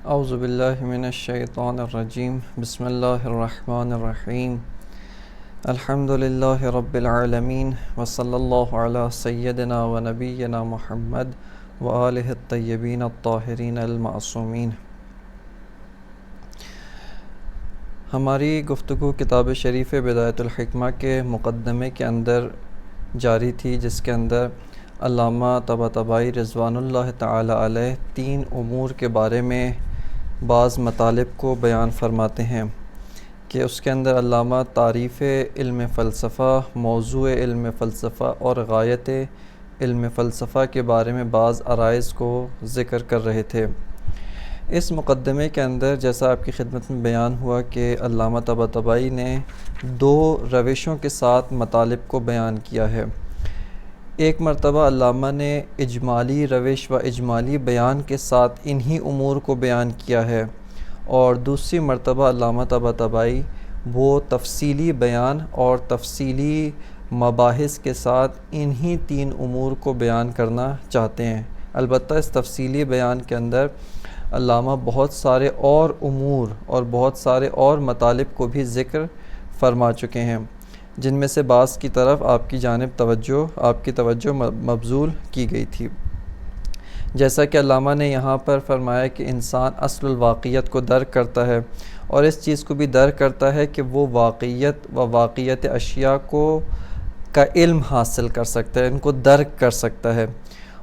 اعوذ باللہ من الشیطان الرجیم بسم اللہ الرحمن الرحیم الحمد للہ رب العالمین وصلی اللہ علی سیدنا و نبینا محمد وآلہ الطیبین الطاہرین المعصومین۔ ہماری گفتگو کتاب شریف بدایت الحکمہ کے مقدمے کے اندر جاری تھی، جس کے اندر علامہ طباطبائی رضوان اللہ تعالی علیہ 3 امور کے بارے میں بعض مطالب کو بیان فرماتے ہیں کہ اس کے اندر علامہ تعریف علم فلسفہ، موضوع علم فلسفہ اور غایت علم فلسفہ کے بارے میں بعض عرائض کو ذکر کر رہے تھے۔ اس مقدمے کے اندر جیسا آپ کی خدمت میں بیان ہوا کہ علامہ طباطبائی نے 2 روشوں کے ساتھ مطالب کو بیان کیا ہے۔ ایک مرتبہ علامہ نے اجمالی روش و اجمالی بیان کے ساتھ انہی امور کو بیان کیا ہے، اور دوسری مرتبہ علامہ طباطبائی وہ تفصیلی بیان اور تفصیلی مباحث کے ساتھ انہی 3 امور کو بیان کرنا چاہتے ہیں۔ البتہ اس تفصیلی بیان کے اندر علامہ بہت سارے اور امور اور بہت سارے اور مطالب کو بھی ذکر فرما چکے ہیں، جن میں سے بعض کی طرف آپ کی توجہ مبذول کی گئی تھی۔ جیسا کہ علامہ نے یہاں پر فرمایا کہ انسان اصل الواقعیت کو درک کرتا ہے، اور اس چیز کو بھی درک کرتا ہے کہ وہ واقعیت و واقعیت اشیاء کا علم حاصل کر سکتا ہے، ان کو درک کر سکتا ہے،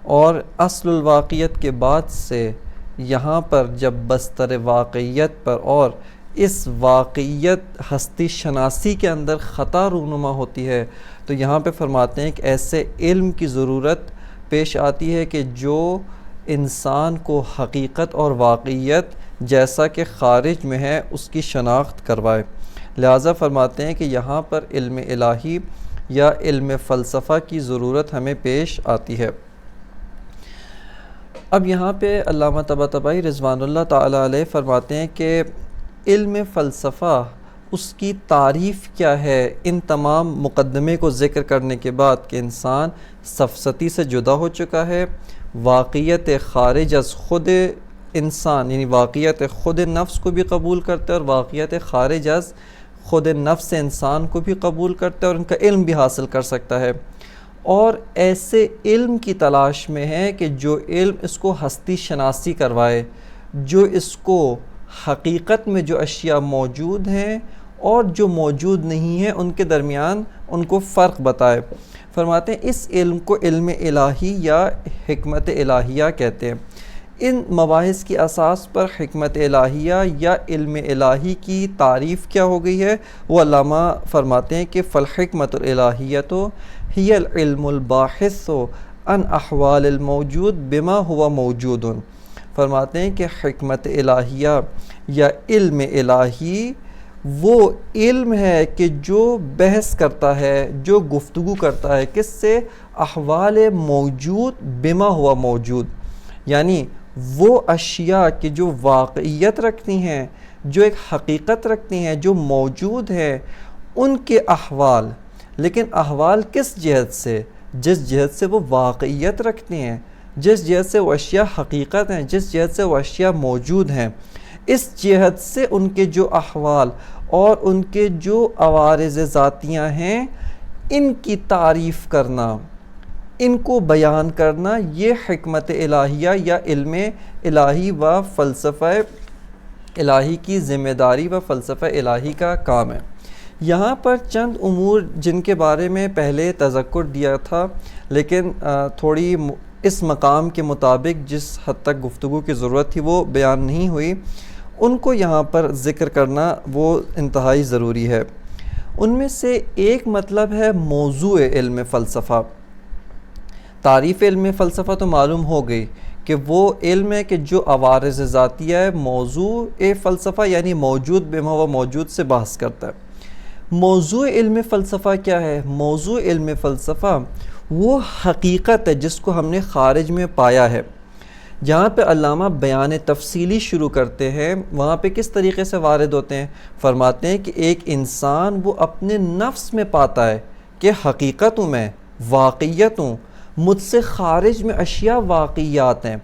اور اصل الواقعیت کے بعد سے یہاں پر جب بستر واقعیت پر اور اس واقعیت ہستی شناسی کے اندر خطا رونما ہوتی ہے، تو یہاں پہ فرماتے ہیں کہ ایسے علم کی ضرورت پیش آتی ہے کہ جو انسان کو حقیقت اور واقعیت جیسا کہ خارج میں ہے اس کی شناخت کروائے۔ لہٰذا فرماتے ہیں کہ یہاں پر علم الہی یا علم فلسفہ کی ضرورت ہمیں پیش آتی ہے۔ اب یہاں پہ علامہ طباطبائی رضوان اللہ تعالی علیہ فرماتے ہیں کہ علم فلسفہ اس کی تعریف کیا ہے۔ ان تمام مقدمے کو ذکر کرنے کے بعد کہ انسان سفسطی سے جدا ہو چکا ہے، واقعیت خارج از خود انسان یعنی واقعیت خود نفس کو بھی قبول کرتا ہے، اور واقعیت خارج از خود نفس انسان کو بھی قبول کرتا ہے، اور ان کا علم بھی حاصل کر سکتا ہے، اور ایسے علم کی تلاش میں ہے کہ جو علم اس کو ہستی شناسی کروائے، جو اس کو حقیقت میں جو اشیاء موجود ہیں اور جو موجود نہیں ہیں ان کے درمیان ان کو فرق بتائے۔ فرماتے ہیں اس علم کو علم الہی یا حکمت الہیہ کہتے ہیں۔ ان مباحث کی اساس پر حکمت الہیہ یا علم الہی کی تعریف کیا ہو گئی ہے، وہ علامہ فرماتے ہیں کہ فالحکمت الالہیۃ ہی العلم الباحث عن احوال الموجود بما ہوا موجود۔ فرماتے ہیں کہ حکمت الہیہ یا علم الہی وہ علم ہے کہ جو بحث کرتا ہے، جو گفتگو کرتا ہے کس سے؟ احوال موجود بما ہوا موجود، یعنی وہ اشیاء کہ جو واقعیت رکھتی ہیں، جو ایک حقیقت رکھتی ہیں، جو موجود ہیں، ان کے احوال۔ لیکن احوال کس جہت سے؟ جس جہت سے وہ واقعیت رکھتی ہیں، جس جہت سے وہ اشیاء حقیقت ہیں، جس جہت سے وہ اشیاء موجود ہیں، اس جہت سے ان کے جو احوال اور ان کے جو عوارض ذاتیہ ہیں ان کی تعریف کرنا، ان کو بیان کرنا، یہ حکمت الہیہ یا علم الہی و فلسفہ الہی کی ذمہ داری و فلسفہ الہی کا کام ہے۔ یہاں پر چند امور جن کے بارے میں پہلے تذکر دیا تھا، لیکن تھوڑی اس مقام کے مطابق جس حد تک گفتگو کی ضرورت تھی وہ بیان نہیں ہوئی، ان کو یہاں پر ذکر کرنا وہ انتہائی ضروری ہے۔ ان میں سے ایک مطلب ہے موضوع علم فلسفہ۔ تعریف علم فلسفہ تو معلوم ہو گئی کہ وہ علم ہے کہ جو عوارض ذاتیہ ہے، موضوع فلسفہ یعنی موجود بما ہوا موجود سے بحث کرتا ہے۔ موضوع علم فلسفہ کیا ہے؟ موضوع علم فلسفہ وہ حقیقت ہے جس کو ہم نے خارج میں پایا ہے۔ جہاں پہ علامہ بیان تفصیلی شروع کرتے ہیں وہاں پہ کس طریقے سے وارد ہوتے ہیں؟ فرماتے ہیں کہ ایک انسان وہ اپنے نفس میں پاتا ہے کہ حقیقت ہوں، میں واقعیت ہوں، مجھ سے خارج میں اشیاء واقعیات ہیں،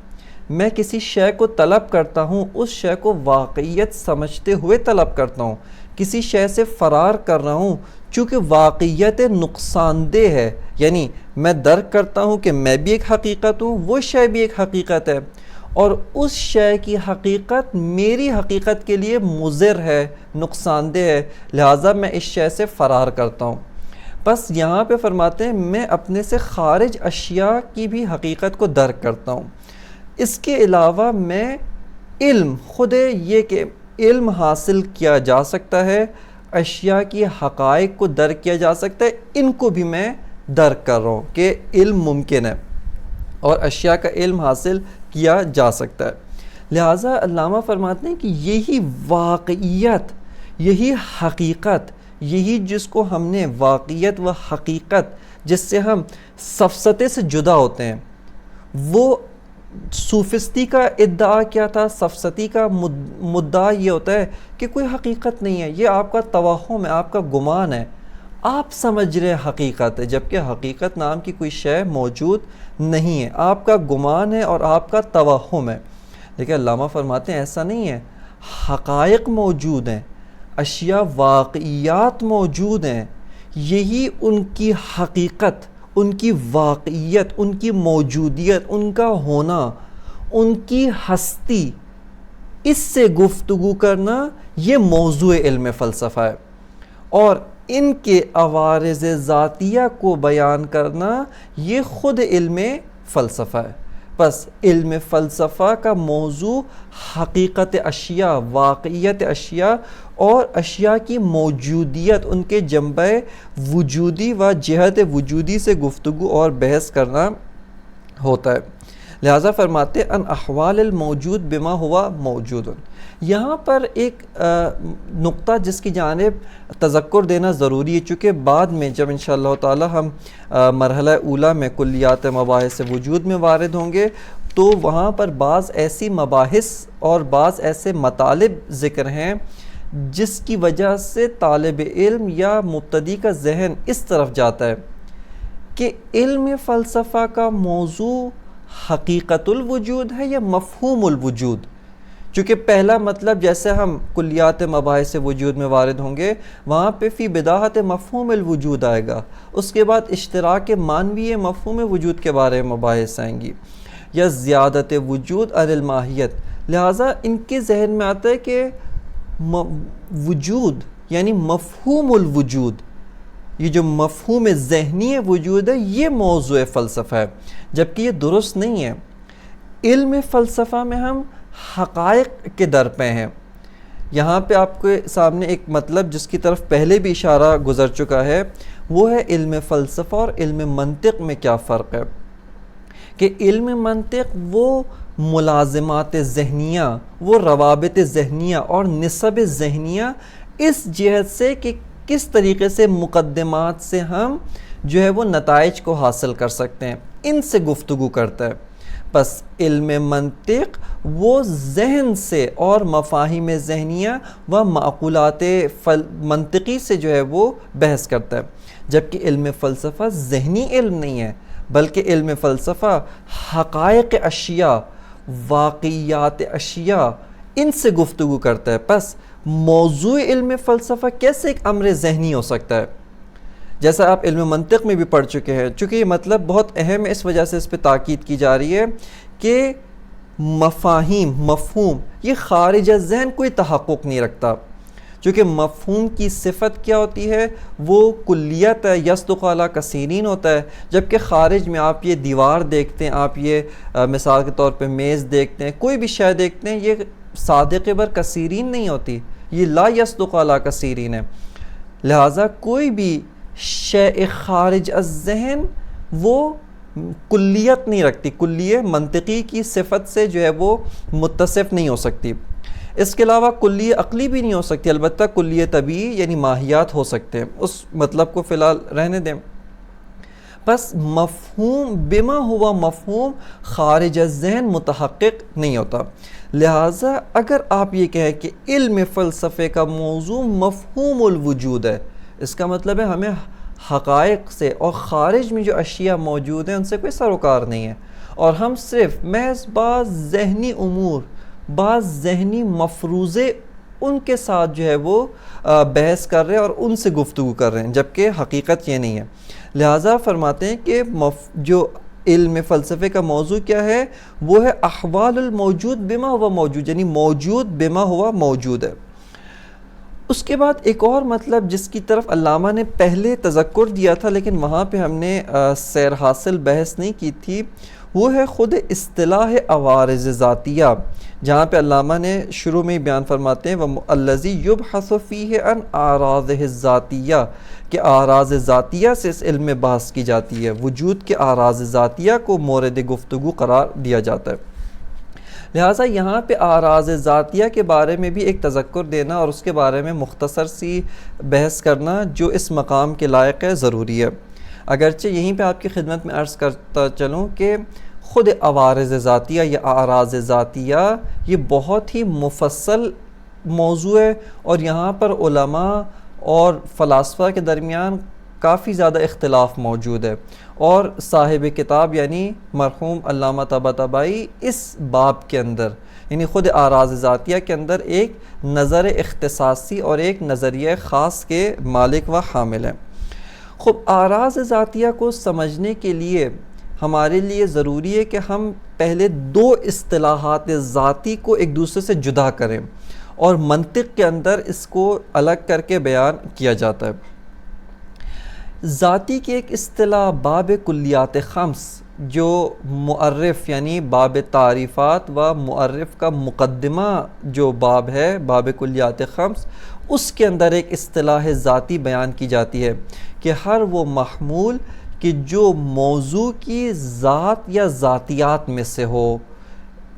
میں کسی شے کو طلب کرتا ہوں اس شے کو واقعیت سمجھتے ہوئے طلب کرتا ہوں. کسی شے سے فرار کر رہا ہوں چونکہ واقعیت نقصان دہ ہے، یعنی میں درک کرتا ہوں کہ میں بھی ایک حقیقت ہوں، وہ شے بھی ایک حقیقت ہے، اور اس شے کی حقیقت میری حقیقت کے لیے مضر ہے، نقصان دہ ہے، لہٰذا میں اس شے سے فرار کرتا ہوں. بس یہاں پہ فرماتے ہیں میں اپنے سے خارج اشیاء کی بھی حقیقت کو درک کرتا ہوں. اس کے علاوہ میں علم، خود یہ کہ علم حاصل کیا جا سکتا ہے، اشیاء کی حقائق کو درک کیا جا سکتا ہے، ان کو بھی میں درک کر رہا ہوں کہ علم ممکن ہے اور اشیاء کا علم حاصل کیا جا سکتا ہے. لہٰذا علامہ فرماتے ہیں کہ یہی واقعیت، یہی حقیقت، یہی جس کو ہم نے واقعیت و حقیقت جس سے ہم سفسطے سے جدا ہوتے ہیں، وہ صوفستی کا ادعا کیا تھا؟ سفسطی کا مدعا یہ ہوتا ہے کہ کوئی حقیقت نہیں ہے، یہ آپ کا توہم ہے، آپ کا گمان ہے، آپ سمجھ رہے حقیقت ہے، جبکہ حقیقت نام کی کوئی شے موجود نہیں ہے، آپ کا گمان ہے اور آپ کا توہم ہے. لیکن علامہ فرماتے ہیں ایسا نہیں ہے، حقائق موجود ہیں، اشیاء واقعیات موجود ہیں، یہی ان کی حقیقت، ان کی واقعیت، ان کی موجودیت، ان کا ہونا، ان کی ہستی، اس سے گفتگو کرنا یہ موضوع علم فلسفہ ہے، اور ان کے عوارض ذاتیہ کو بیان کرنا یہ خود علم فلسفہ ہے. بس علم فلسفہ کا موضوع حقیقت اشیاء، واقعیت اشیاء اور اشیاء کی موجودیت، ان کے جنبہ وجودی و جہت وجودی سے گفتگو اور بحث کرنا ہوتا ہے. لہٰذا فرماتے ان احوال الموجود بما ہوا موجود. یہاں پر ایک نقطہ جس کی جانب تذکر دینا ضروری ہے، چونکہ بعد میں جب انشاءاللہ تعالی ہم مرحلہ اولیٰ میں کلیات مباحث وجود میں وارد ہوں گے تو وہاں پر بعض ایسی مباحث اور بعض ایسے مطالب ذکر ہیں جس کی وجہ سے طالب علم یا مبتدی کا ذہن اس طرف جاتا ہے کہ علم فلسفہ کا موضوع حقیقت الوجود ہے یا مفہوم الوجود. چونکہ پہلا مطلب جیسے ہم کلیات مباحث وجود میں وارد ہوں گے وہاں پہ فی بداحت مفہوم الوجود آئے گا، اس کے بعد اشتراک معنوی مفہوم وجود کے بارے میں مباحث آئیں گی، یا زیادت وجود عن الماہیت. لہٰذا ان کے ذہن میں آتا ہے کہ وجود یعنی مفہوم الوجود، یہ جو مفہوم ذہنی وجود ہے یہ موضوع فلسفہ ہے، جبکہ یہ درست نہیں ہے. علم فلسفہ میں ہم حقائق کے در پہ ہیں. یہاں پہ آپ کے سامنے ایک مطلب جس کی طرف پہلے بھی اشارہ گزر چکا ہے، وہ ہے علم فلسفہ اور علم منطق میں کیا فرق ہے. کہ علم منطق وہ ملازمات ذہنیہ، وہ روابط ذہنیہ اور نسب ذہنیہ اس جہت سے کہ کس طریقے سے مقدمات سے ہم جو ہے وہ نتائج کو حاصل کر سکتے ہیں، ان سے گفتگو کرتا ہے. بس علم منطق وہ ذہن سے اور مفاہیم ذہنیہ و معقولات منطقی سے جو ہے وہ بحث کرتا ہے، جبکہ علم فلسفہ ذہنی علم نہیں ہے بلکہ علم فلسفہ حقائق اشیاء، واقعیات اشیاء، ان سے گفتگو کرتا ہے. بس موضوع علم فلسفہ کیسے ایک امر ذہنی ہو سکتا ہے؟ جیسا آپ علم منطق میں بھی پڑھ چکے ہیں، چونکہ یہ مطلب بہت اہم ہے اس وجہ سے اس پہ تاکید کی جا رہی ہے کہ مفاہیم، مفہوم یہ خارج از ذہن کوئی تحقق نہیں رکھتا، چونکہ مفہوم کی صفت کیا ہوتی ہے؟ وہ کلیت ہے، یصدق علی کثیرین ہوتا ہے، جبکہ خارج میں آپ یہ دیوار دیکھتے ہیں، آپ یہ مثال کے طور پہ میز دیکھتے ہیں، کوئی بھی شے دیکھتے ہیں، یہ صادق بر کثیرین نہیں ہوتی، یہ لا یصدق علی کثیرین ہے. لہٰذا کوئی بھی شے خارج از ذہن وہ کلیت نہیں رکھتی، کلیہ منطقی کی صفت سے جو ہے وہ متصف نہیں ہو سکتی. اس کے علاوہ کلیہ عقلی بھی نہیں ہو سکتی، البتہ کلیہ طبیعی یعنی ماہیات ہو سکتے ہیں، اس مطلب کو فی الحال رہنے دیں. بس مفہوم بما ہوا مفہوم خارج از ذہن متحقق نہیں ہوتا. لہٰذا اگر آپ یہ کہیں کہ علم فلسفے کا موضوع مفہوم الوجود ہے، اس کا مطلب ہے ہمیں حقائق سے اور خارج میں جو اشیاء موجود ہیں ان سے کوئی سروکار نہیں ہے، اور ہم صرف محض بعض ذہنی امور، بعض ذہنی مفروضے ان کے ساتھ جو ہے وہ بحث کر رہے ہیں اور ان سے گفتگو کر رہے ہیں، جبکہ حقیقت یہ نہیں ہے۔ لہٰذا فرماتے ہیں کہ جو علم فلسفے کا موضوع کیا ہے، وہ ہے احوال الموجود بما ہوا موجود، یعنی موجود بما ہوا موجود ہے۔ اس کے بعد ایک اور مطلب جس کی طرف علامہ نے پہلے تذکر دیا تھا لیکن وہاں پہ ہم نے سیر حاصل بحث نہیں کی تھی، وہ ہے خود اصطلاح عوارض ذاتیہ، جہاں پہ علامہ نے شروع میں ہی بیان فرماتے ہیں الذی یبحث فیہ عن اعراضہ الذاتیہ، کہ اعراض ذاتیہ سے اس علم میں بحث کی جاتی ہے، وجود کے اعراض ذاتیہ کو مورد گفتگو قرار دیا جاتا ہے۔ لہٰذا یہاں پہ اعراض ذاتیہ کے بارے میں بھی ایک تذکر دینا اور اس کے بارے میں مختصر سی بحث کرنا جو اس مقام کے لائق ہے، ضروری ہے۔ اگرچہ یہیں پہ آپ کی خدمت میں عرض کرتا چلوں کہ خود عوارض ذاتیہ یا اعراض ذاتیہ یہ بہت ہی مفصل موضوع ہے، اور یہاں پر علماء اور فلاسفہ کے درمیان کافی زیادہ اختلاف موجود ہے، اور صاحب کتاب یعنی مرحوم علامہ طباطبائی اس باب کے اندر یعنی خود اعراض ذاتیہ کے اندر ایک نظر اختصاصی اور ایک نظریہ خاص کے مالک و حامل ہیں۔ خب اعراض ذاتیہ کو سمجھنے کے لیے ہمارے لیے ضروری ہے کہ ہم پہلے دو اصطلاحات ذاتی کو ایک دوسرے سے جدا کریں، اور منطق کے اندر اس کو الگ کر کے بیان کیا جاتا ہے۔ ذاتی کی ایک اصطلاح باب کلیات خمس، جو معرف یعنی باب تعریفات و معرف کا مقدمہ جو باب ہے، باب کلیات خمس، اس کے اندر ایک اصطلاح ذاتی بیان کی جاتی ہے کہ ہر وہ محمول کہ جو موضوع کی ذات یا ذاتیات میں سے ہو،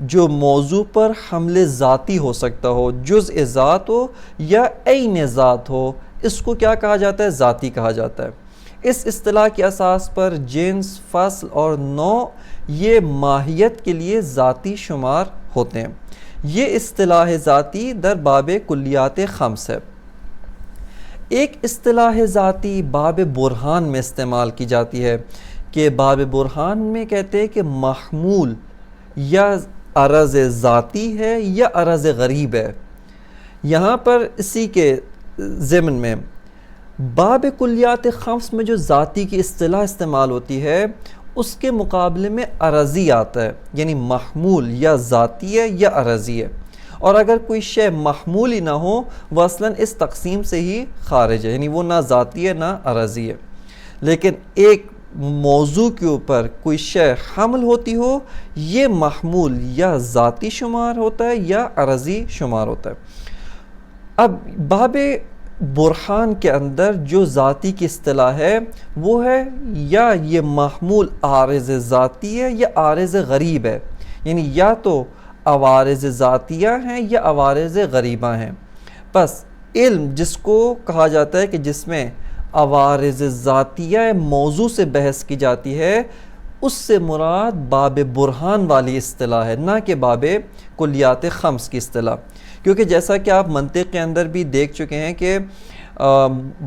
جو موضوع پر حمل ذاتی ہو سکتا ہو، جزء ذات ہو یا عین ذات ہو، اس کو کیا کہا جاتا ہے؟ ذاتی کہا جاتا ہے۔ اس اصطلاح کے اساس پر جنس، فصل اور نوع یہ ماہیت کے لیے ذاتی شمار ہوتے ہیں۔ یہ اصطلاح ذاتی در باب کلیات خمس ہے۔ ایک اصطلاح ذاتی باب برہان میں استعمال کی جاتی ہے کہ باب برہان میں کہتے ہیں کہ محمول یا عرض ذاتی ہے یا عرض غریب ہے۔ یہاں پر اسی کے ضمن میں باب کلیات خمس میں جو ذاتی کی اصطلاح استعمال ہوتی ہے اس کے مقابلے میں عرضی آتا ہے، یعنی محمول یا ذاتی ہے یا عرضی ہے، اور اگر کوئی شے محمول ہی نہ ہو وہ اصلاً اس تقسیم سے ہی خارج ہے، یعنی وہ نہ ذاتی ہے نہ عرضی ہے۔ لیکن ایک موضوع کے اوپر کوئی شے حمل ہوتی ہو، یہ محمول یا ذاتی شمار ہوتا ہے یا عرضی شمار ہوتا ہے۔ اب باب برہان کے اندر جو ذاتی کی اصطلاح ہے وہ ہے یا یہ محمول عارض ذاتی ہے یا عارض غریب ہے، یعنی یا تو عوارض ذاتیہ ہیں یا عوارض غریبہ ہیں۔ پس علم جس کو کہا جاتا ہے کہ جس میں عوارض ذاتیہ موضوع سے بحث کی جاتی ہے، اس سے مراد باب برہان والی اصطلاح ہے، نہ کہ باب کلیات خمس کی اصطلاح، کیونکہ جیسا کہ آپ منطق کے اندر بھی دیکھ چکے ہیں کہ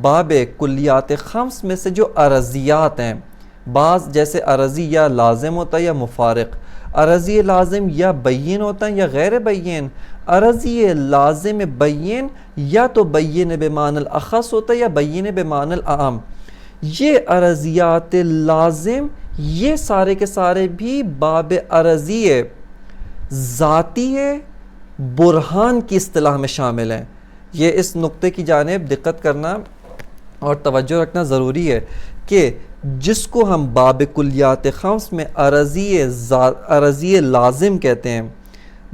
باب کلیات خمس میں سے جو عرضیات ہیں، بعض جیسے عرضی یا لازم ہوتا ہے یا مفارق، عرضی لازم یا بین ہوتا ہے یا غیر بین، عرضی لازم بین یا تو بین بمعنی الاخص ہوتا ہے یا بین بمعنی العام۔ یہ عرضیات لازم یہ سارے کے سارے بھی باب عرضی ذاتی برہان کی اصطلاح میں شامل ہیں۔ یہ اس نقطے کی جانب دقت کرنا اور توجہ رکھنا ضروری ہے کہ جس کو ہم باب کلیات خمس میں عرضی لازم کہتے ہیں،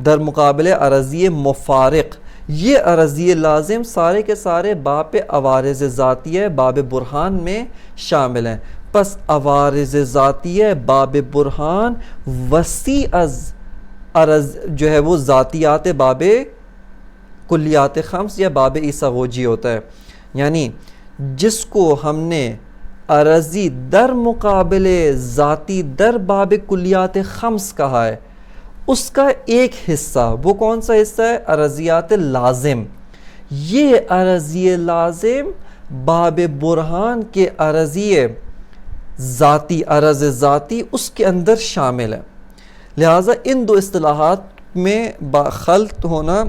در مقابلے عرضی مفارق، یہ عرضی لازم سارے کے سارے باب عوارض ذاتیہ باب برہان میں شامل ہیں۔ پس عوارض ذاتیہ باب برہان وسیع از عرض جو ہے وہ ذاتیات باب کلیات خمس یا باب عیساغوجی ہوتا ہے، یعنی جس کو ہم نے عرضی در مقابلے ذاتی در باب کلیات خمس کہا ہے، اس کا ایک حصہ وہ کون سا حصہ ہے؟ عرضیات لازم۔ یہ عرضی لازم باب برہان کے عرضی ذاتی، عرض ذاتی اس کے اندر شامل ہے۔ لہٰذا ان دو اصطلاحات میں خلط ہونا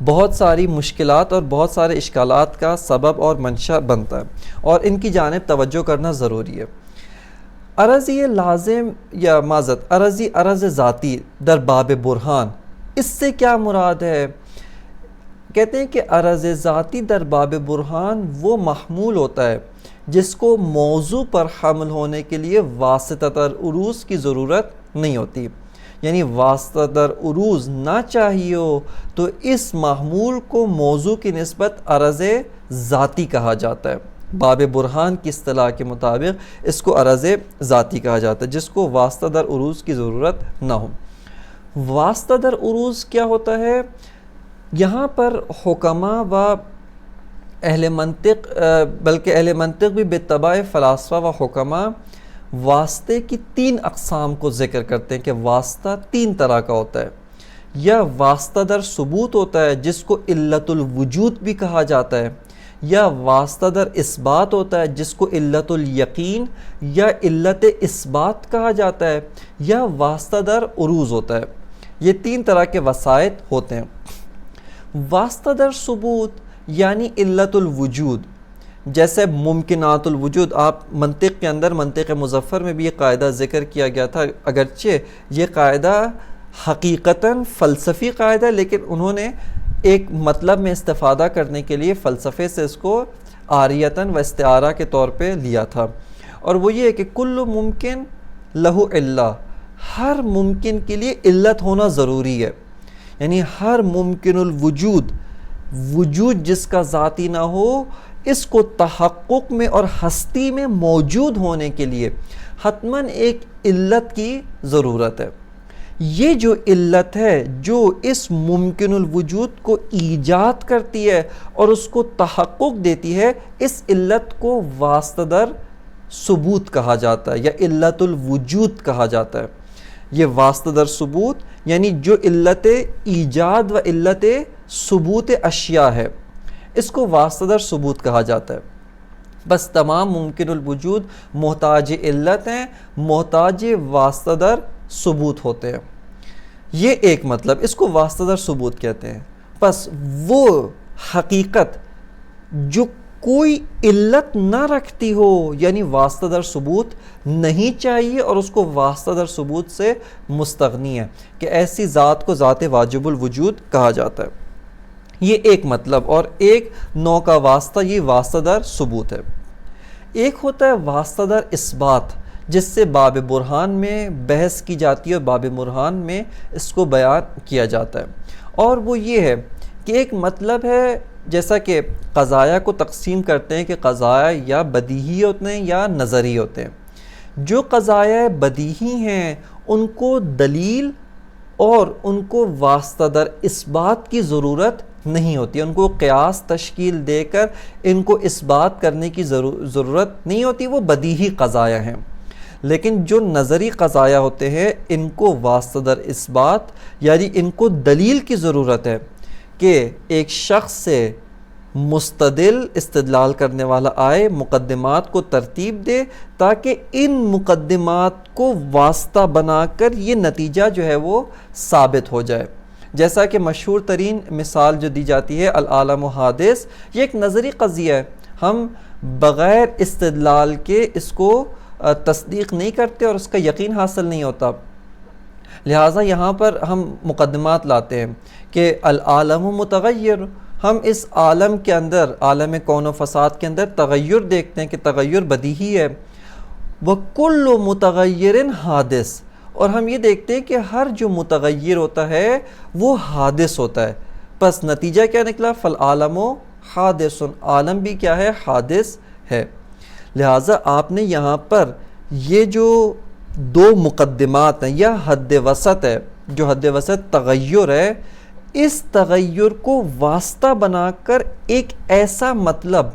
بہت ساری مشکلات اور بہت سارے اشکالات کا سبب اور منشا بنتا ہے، اور ان کی جانب توجہ کرنا ضروری ہے۔ عرضی لازم یا معذرت عرض ذاتی در باب برہان، اس سے کیا مراد ہے؟ کہتے ہیں کہ عرض ذاتی در باب برہان وہ محمول ہوتا ہے جس کو موضوع پر حمل ہونے کے لیے واسطہ در عروض کی ضرورت نہیں ہوتی، یعنی واسطہ در عروض نہ چاہیے ہو تو اس محمول کو موضوع کی نسبت عرض ذاتی کہا جاتا ہے۔ باب برہان کی اصطلاح کے مطابق اس کو عرض ذاتی کہا جاتا ہے جس کو واسطہ در عروض کی ضرورت نہ ہو۔ واسطہ در عروض کیا ہوتا ہے؟ یہاں پر حکماء و اہل منطق، بلکہ اہل منطق بھی باتباع فلاسفہ و حکماء واسطے کی 3 اقسام کو ذکر کرتے ہیں کہ واسطہ 3 طرح کا ہوتا ہے۔ یا واسطہ در ثبوت ہوتا ہے جس کو علت الوجود بھی کہا جاتا ہے، یا واسطہ در اثبات ہوتا ہے جس کو علت الیقین یا علت اثبات کہا جاتا ہے، یا واسطہ در عروض ہوتا ہے۔ یہ 3 طرح کے وسائط ہوتے ہیں۔ واسطہ در ثبوت یعنی علت الوجود، جیسے ممکنات الوجود، آپ منطق کے اندر منطق مظفر میں بھی یہ قاعدہ ذکر کیا گیا تھا، اگرچہ یہ قاعدہ حقیقتاً فلسفی قاعدہ ہے، لیکن انہوں نے ایک مطلب میں استفادہ کرنے کے لیے فلسفے سے اس کو عاریتاً و استعارہ کے طور پہ لیا تھا، اور وہ یہ ہے کہ کل ممکن لہو علہ، ہر ممکن کے لیے علت ہونا ضروری ہے، یعنی ہر ممکن الوجود، وجود جس کا ذاتی نہ ہو، اس کو تحقق میں اور ہستی میں موجود ہونے کے لیے حتماً ایک علت کی ضرورت ہے۔ یہ جو علت ہے جو اس ممکن الوجود کو ایجاد کرتی ہے اور اس کو تحقق دیتی ہے، اس علت کو واسطہ در ثبوت کہا جاتا ہے یا علت الوجود کہا جاتا ہے۔ یہ واسطہ در ثبوت یعنی جو علت ایجاد و علت ثبوت اشیاء ہے، اس کو واسطہ در ثبوت کہا جاتا ہے۔ بس تمام ممکن الوجود محتاج علت ہیں، محتاج واسطہ در ثبوت ہوتے ہیں۔ یہ ایک مطلب، اس کو واسطہ در ثبوت کہتے ہیں۔ بس وہ حقیقت جو کوئی علت نہ رکھتی ہو، یعنی واسطہ در ثبوت نہیں چاہیے اور اس کو واسطہ در ثبوت سے مستغنی ہے، کہ ایسی ذات کو ذات واجب الوجود کہا جاتا ہے۔ یہ ایک مطلب، اور ایک نوع کا واسطہ یہ واسطہ در ثبوت ہے۔ ایک ہوتا ہے واسطہ در اثبات، جس سے باب برہان میں بحث کی جاتی ہے اور باب برہان میں اس کو بیان کیا جاتا ہے، اور وہ یہ ہے کہ ایک مطلب ہے، جیسا کہ قضایا کو تقسیم کرتے ہیں کہ قضایا یا بدیہی ہوتے ہیں یا نظری ہوتے ہیں۔ جو قضایا بدیہی ہیں ان کو دلیل اور ان کو واسطہ در اثبات کی ضرورت نہیں ہوتی، ان کو قیاس تشکیل دے کر ان کو اثبات کرنے کی ضرورت نہیں ہوتی، وہ بدیہی قضایا ہیں۔ لیکن جو نظری قضایا ہوتے ہیں ان کو واسطہ در اثبات یعنی ان کو دلیل کی ضرورت ہے، کہ ایک شخص سے مستدل استدلال کرنے والا آئے، مقدمات کو ترتیب دے، تاکہ ان مقدمات کو واسطہ بنا کر یہ نتیجہ جو ہے وہ ثابت ہو جائے۔ جیسا کہ مشہور ترین مثال جو دی جاتی ہے العالم حادث، یہ ایک نظری قضیہ ہے، ہم بغیر استدلال کے اس کو تصدیق نہیں کرتے اور اس کا یقین حاصل نہیں ہوتا۔ لہٰذا یہاں پر ہم مقدمات لاتے ہیں کہ العالم متغیر، ہم اس عالم کے اندر، عالم کون و فساد کے اندر تغیر دیکھتے ہیں کہ تغیر بدیہی ہے۔ وَكُلُّ مُتَغَيِّرٍ حادث، اور ہم یہ دیکھتے ہیں کہ ہر جو متغیر ہوتا ہے وہ حادث ہوتا ہے۔ پس نتیجہ کیا نکلا؟ فالعالم حادث، عالم بھی کیا ہے؟ حادث ہے۔ لہٰذا آپ نے یہاں پر یہ جو 2 مقدمات ہیں یا حد وسط ہے، جو حد وسط تغیر ہے، اس تغیر کو واسطہ بنا کر ایک ایسا مطلب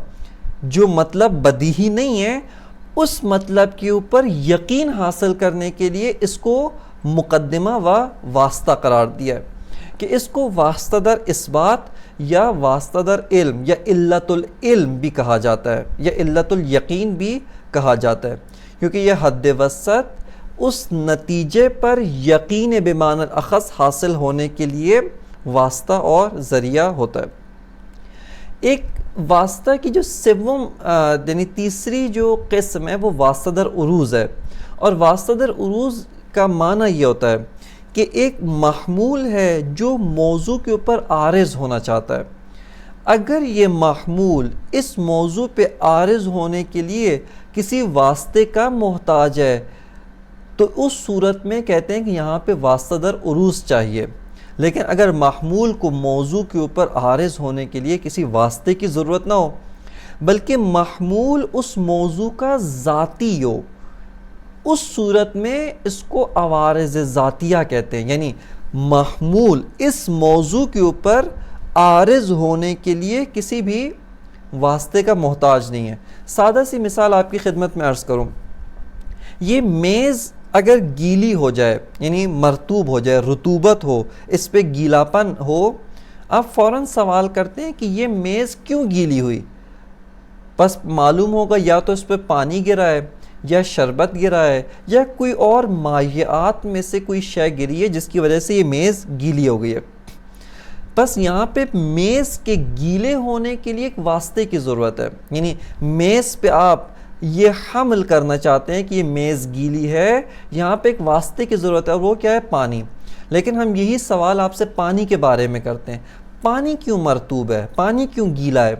جو مطلب بدیہی نہیں ہے، اس مطلب کے اوپر یقین حاصل کرنے کے لیے اس کو مقدمہ و واسطہ قرار دیا ہے، کہ اس کو واسطہ در اثبات یا واسطہ در علم یا علت العلم بھی کہا جاتا ہے، یا علت الیقین بھی کہا جاتا ہے، کیونکہ یہ حد وسط اس نتیجے پر یقین بمعنی الاخص حاصل ہونے کے لیے واسطہ اور ذریعہ ہوتا ہے۔ ایک واسطہ کی جو سوم یعنی تیسری جو قسم ہے وہ واسطہ در عروض ہے، اور واسطہ در عروض کا معنی یہ ہوتا ہے کہ ایک محمول ہے جو موضوع کے اوپر عارض ہونا چاہتا ہے۔ اگر یہ محمول اس موضوع پہ عارض ہونے کے لیے کسی واسطے کا محتاج ہے تو اس صورت میں کہتے ہیں کہ یہاں پہ واسطہ در عروض چاہیے۔ لیکن اگر محمول کو موضوع کے اوپر عارض ہونے کے لیے کسی واسطے کی ضرورت نہ ہو بلکہ محمول اس موضوع کا ذاتی ہو، اس صورت میں اس کو عوارض ذاتیہ کہتے ہیں، یعنی محمول اس موضوع کے اوپر عارض ہونے کے لیے کسی بھی واسطے کا محتاج نہیں ہے۔ سادہ سی مثال آپ کی خدمت میں عرض کروں، یہ میز اگر گیلی ہو جائے یعنی مرطوب ہو جائے، رطوبت ہو، اس پہ گیلاپن ہو، آپ فوراً سوال کرتے ہیں کہ یہ میز کیوں گیلی ہوئی؟ بس معلوم ہوگا یا تو اس پہ پانی گرا ہے یا شربت گرا ہے یا کوئی اور مائعات میں سے کوئی شے گری ہے جس کی وجہ سے یہ میز گیلی ہو گئی ہے۔ بس یہاں پہ میز کے گیلے ہونے کے لیے ایک واسطے کی ضرورت ہے، یعنی میز پہ آپ یہ حمل کرنا چاہتے ہیں کہ یہ میز گیلی ہے، یہاں پہ ایک واسطے کی ضرورت ہے، اور وہ کیا ہے؟ پانی۔ لیکن ہم یہی سوال آپ سے پانی کے بارے میں کرتے ہیں، پانی کیوں مرطوب ہے، پانی کیوں گیلا ہے؟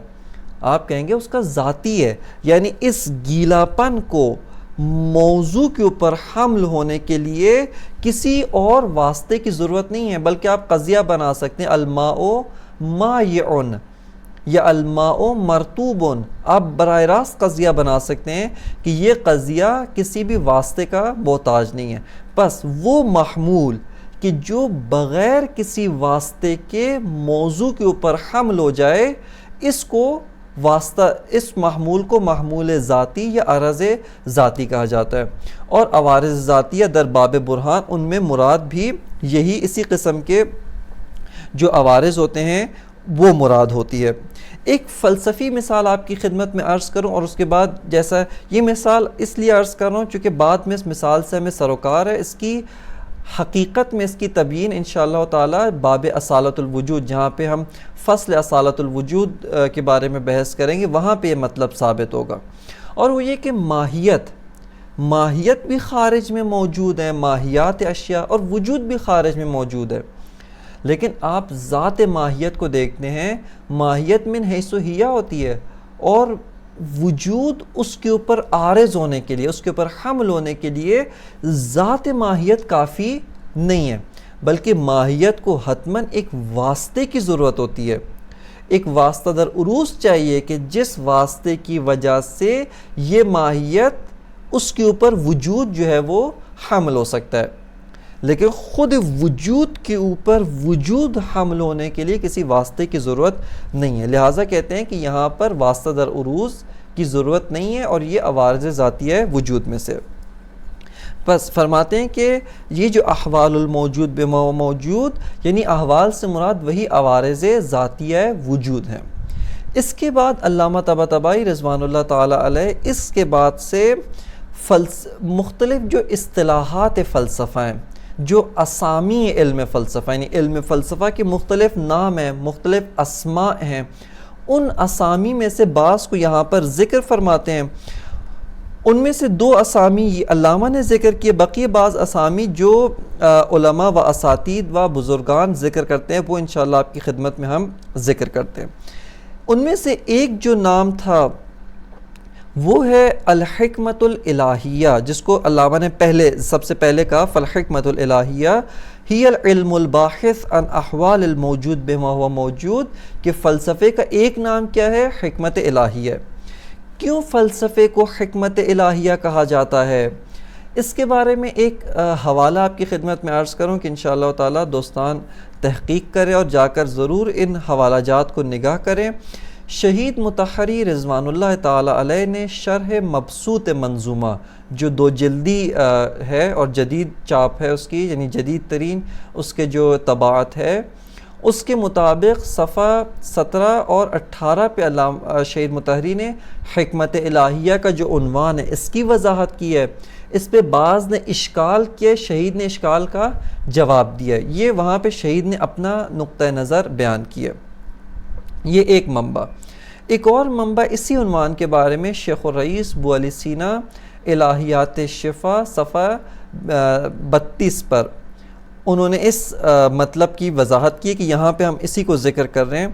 آپ کہیں گے اس کا ذاتی ہے، یعنی اس گیلا پن کو موضوع کے اوپر حمل ہونے کے لیے کسی اور واسطے کی ضرورت نہیں ہے، بلکہ آپ قضیہ بنا سکتے ہیں الماء مائع یا الماء مرطوب، آپ براہ راست قضیہ بنا سکتے ہیں کہ یہ قضیہ کسی بھی واسطے کا محتاج نہیں ہے۔ بس وہ محمول کہ جو بغیر کسی واسطے کے موضوع کے اوپر حمل ہو جائے، اس کو واسطہ، اس محمول کو محمول ذاتی یا عرض ذاتی کہا جاتا ہے، اور عوارض ذاتیہ در باب برہان ان میں مراد بھی یہی اسی قسم کے جو عوارض ہوتے ہیں وہ مراد ہوتی ہے۔ ایک فلسفی مثال آپ کی خدمت میں عرض کروں، اور اس کے بعد جیسا یہ مثال اس لیے عرض کر رہا ہوں چونکہ بعد میں اس مثال سے ہمیں سروکار ہے، اس کی حقیقت میں اس کی تبیین انشاءاللہ تعالی باب اصالت الوجود، جہاں پہ ہم فصل اصالت الوجود کے بارے میں بحث کریں گے، وہاں پہ یہ مطلب ثابت ہوگا۔ اور وہ یہ کہ ماہیت بھی خارج میں موجود ہے، ماہیات اشیاء، اور وجود بھی خارج میں موجود ہے، لیکن آپ ذات ماہیت کو دیکھتے ہیں، ماہیت من حیث ہیہ ہوتی ہے، اور وجود اس کے اوپر عارض ہونے کے لیے، اس کے اوپر حمل ہونے کے لیے ذات ماہیت کافی نہیں ہے، بلکہ ماہیت کو حتماً ایک واسطے کی ضرورت ہوتی ہے، ایک واسطہ در عروض چاہیے کہ جس واسطے کی وجہ سے یہ ماہیت اس کے اوپر وجود جو ہے وہ حمل ہو سکتا ہے، لیکن خود وجود کے اوپر وجود حمل ہونے کے لیے کسی واسطے کی ضرورت نہیں ہے۔ لہٰذا کہتے ہیں کہ یہاں پر واسطہ در عروض کی ضرورت نہیں ہے، اور یہ عوارض ذاتیہ ہے وجود میں سے۔ بس فرماتے ہیں کہ یہ جو احوال الموجود بما هو موجود، یعنی احوال سے مراد وہی عوارض ذاتیہ وجود ہیں۔ اس کے بعد علامہ طباطبائی رضوان اللہ تعالی علیہ اس کے بعد سے مختلف جو اصطلاحات فلسفہ ہیں، جو اسامی علم فلسفہ، یعنی علم فلسفہ کے مختلف نام ہیں، مختلف اسماء ہیں، ان اسامی میں سے بعض کو یہاں پر ذکر فرماتے ہیں۔ ان میں سے دو اسامی علامہ نے ذکر کیے، بقیہ بعض اسامی جو علماء و اساتید و بزرگان ذکر کرتے ہیں وہ انشاءاللہ آپ کی خدمت میں ہم ذکر کرتے ہیں۔ ان میں سے ایک جو نام تھا وہ ہے الحکمت الالہیہ، جس کو علامہ نے سب سے پہلے کہا فالحکمت الالہیہ ہی العلم الباحث عن احوال الموجود بما هو موجود، کہ فلسفے کا ایک نام کیا ہے؟ حکمت الہیہ۔ کیوں فلسفے کو حکمت الہیہ کہا جاتا ہے؟ اس کے بارے میں ایک حوالہ آپ کی خدمت میں عرض کروں کہ انشاءاللہ تعالی دوستان تحقیق کریں اور جا کر ضرور ان حوالہ جات کو نگاہ کریں۔ شہید مطہری رضوان اللہ تعالی علیہ نے شرح مبسوط منظومہ جو 2 جلدی ہے اور جدید چاپ ہے اس کی، یعنی جدید ترین اس کے جو طباعت ہے، اس کے مطابق صفحہ 17 اور 18 پہ علامہ شہید مطہری نے حکمت الہیہ کا جو عنوان ہے اس کی وضاحت کی ہے۔ اس پہ بعض نے اشکال کیا، شہید نے اشکال کا جواب دیا، یہ وہاں پہ شہید نے اپنا نقطہ نظر بیان کیا۔ یہ ایک منبع۔ ایک اور منبع اسی عنوان کے بارے میں شیخ الرئیس بو علی سینا الہیات شفا صفحہ 32 پر انہوں نے اس مطلب کی وضاحت کی کہ یہاں پہ ہم اسی کو ذکر کر رہے ہیں،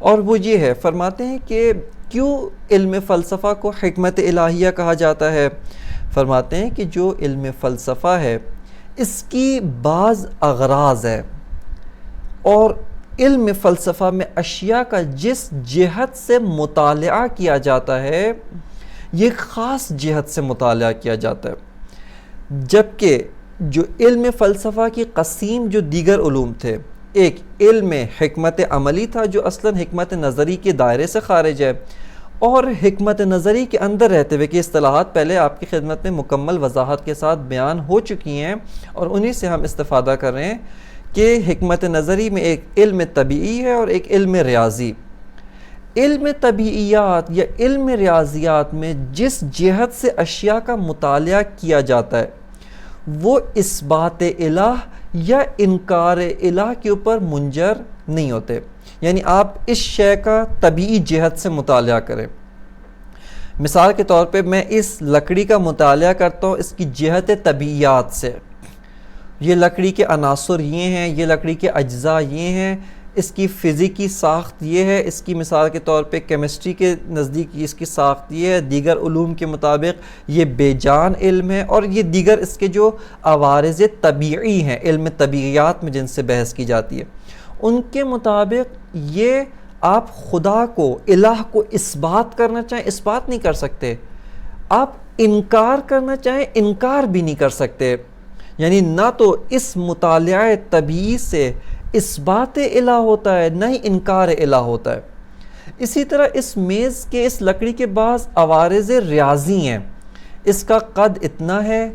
اور وہ یہ ہے، فرماتے ہیں کہ کیوں علم فلسفہ کو حکمت الہیہ کہا جاتا ہے؟ فرماتے ہیں کہ جو علم فلسفہ ہے اس کی بعض اغراض ہے، اور علم فلسفہ میں اشیاء کا جس جہت سے مطالعہ کیا جاتا ہے یہ خاص جہت سے مطالعہ کیا جاتا ہے، جبکہ جو علم فلسفہ کی قسیم جو دیگر علوم تھے، ایک علم حکمت عملی تھا جو اصلاً حکمت نظری کے دائرے سے خارج ہے، اور حکمت نظری کے اندر رہتے ہوئے کہ اصطلاحات پہلے آپ کی خدمت میں مکمل وضاحت کے ساتھ بیان ہو چکی ہیں اور انہی سے ہم استفادہ کر رہے ہیں کہ حکمت نظری میں ایک علم طبیعی ہے اور ایک علم ریاضی۔ علم طبیعیات یا علم ریاضیات میں جس جہت سے اشیاء کا مطالعہ کیا جاتا ہے وہ اثبات الہ یا انکار الہ کے اوپر منجر نہیں ہوتے، یعنی آپ اس شے کا طبیعی جہت سے مطالعہ کریں۔ مثال کے طور پہ میں اس لکڑی کا مطالعہ کرتا ہوں اس کی جہت طبیعیات سے، یہ لکڑی کے عناصر یہ ہیں، یہ لکڑی کے اجزاء یہ ہیں، اس کی فزیکی ساخت یہ ہے، اس کی مثال کے طور پہ کیمسٹری کے نزدیک اس کی ساخت یہ ہے، دیگر علوم کے مطابق یہ بے جان علم ہے، اور یہ دیگر اس کے جو عوارض طبیعی ہیں علم طبیعیات میں جن سے بحث کی جاتی ہے ان کے مطابق یہ آپ خدا کو الہ کو اثبات کرنا چاہیں اثبات نہیں کر سکتے، آپ انکار کرنا چاہیں انکار بھی نہیں کر سکتے، یعنی نہ تو اس مطالعہ طبیعی سے اثبات الہ ہوتا ہے نہ ہی انکار الہ ہوتا ہے۔ اسی طرح اس میز کے اس لکڑی کے بعض عوارض ریاضی ہیں، اس کا قد اتنا ہے،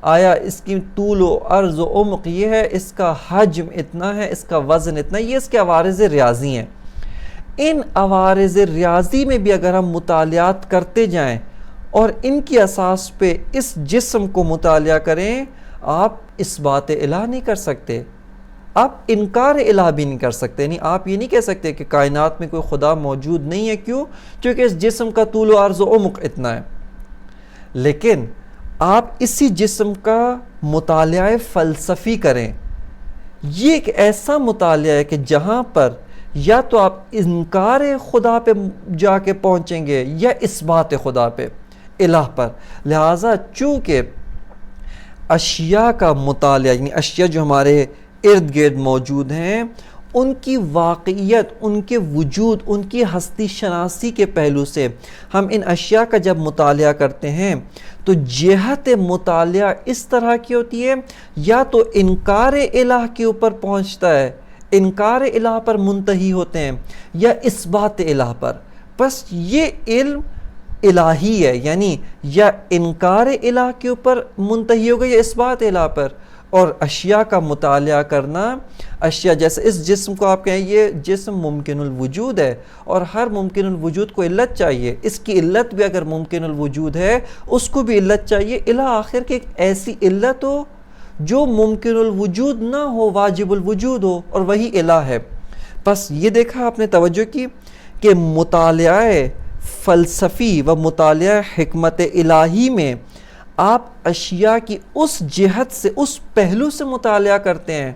آیا اس کی طول و عرض و عمق یہ ہے، اس کا حجم اتنا ہے، اس کا وزن اتنا ہے، یہ اس کے عوارض ریاضی ہیں۔ ان عوارض ریاضی میں بھی اگر ہم مطالعات کرتے جائیں اور ان کی اساس پہ اس جسم کو مطالعہ کریں آپ اثبات الہ نہیں کر سکتے، آپ انکار الہ بھی نہیں کر سکتے، یعنی آپ یہ نہیں کہہ سکتے کہ کائنات میں کوئی خدا موجود نہیں ہے، کیوں؟ کیونکہ اس جسم کا طول و عرض و عمق اتنا ہے۔ لیکن آپ اسی جسم کا مطالعہ فلسفی کریں، یہ ایک ایسا مطالعہ ہے کہ جہاں پر یا تو آپ انکار خدا پہ جا کے پہنچیں گے یا اثبات خدا پہ الہ پر۔ لہٰذا چونکہ اشیاء کا مطالعہ یعنی اشیاء جو ہمارے ارد گرد موجود ہیں ان کی واقعیت، ان کے وجود، ان کی ہستی شناسی کے پہلو سے ہم ان اشیاء کا جب مطالعہ کرتے ہیں تو جہت مطالعہ اس طرح کی ہوتی ہے، یا تو انکار الہ کے اوپر پہنچتا ہے، انکار الہ پر منتہی ہوتے ہیں، یا اثبات الہ پر۔ بس یہ علم الہی ہے، یعنی یا انکار الہ کے اوپر منتہی ہوگا یا اثبات الہ پر۔ اور اشیاء کا مطالعہ کرنا، اشیاء جیسے اس جسم کو آپ کہیں یہ جسم ممکن الوجود ہے، اور ہر ممکن الوجود کو علت چاہیے، اس کی علت بھی اگر ممکن الوجود ہے اس کو بھی علت چاہیے، الہ آخر کہ ایک ایسی علت ہو جو ممکن الوجود نہ ہو، واجب الوجود ہو، اور وہی الہ ہے۔ بس یہ دیکھا آپ نے توجہ کی کہ مطالعہ فلسفی و مطالعہ حکمت الہی میں آپ اشیاء کی اس جہت سے، اس پہلو سے مطالعہ کرتے ہیں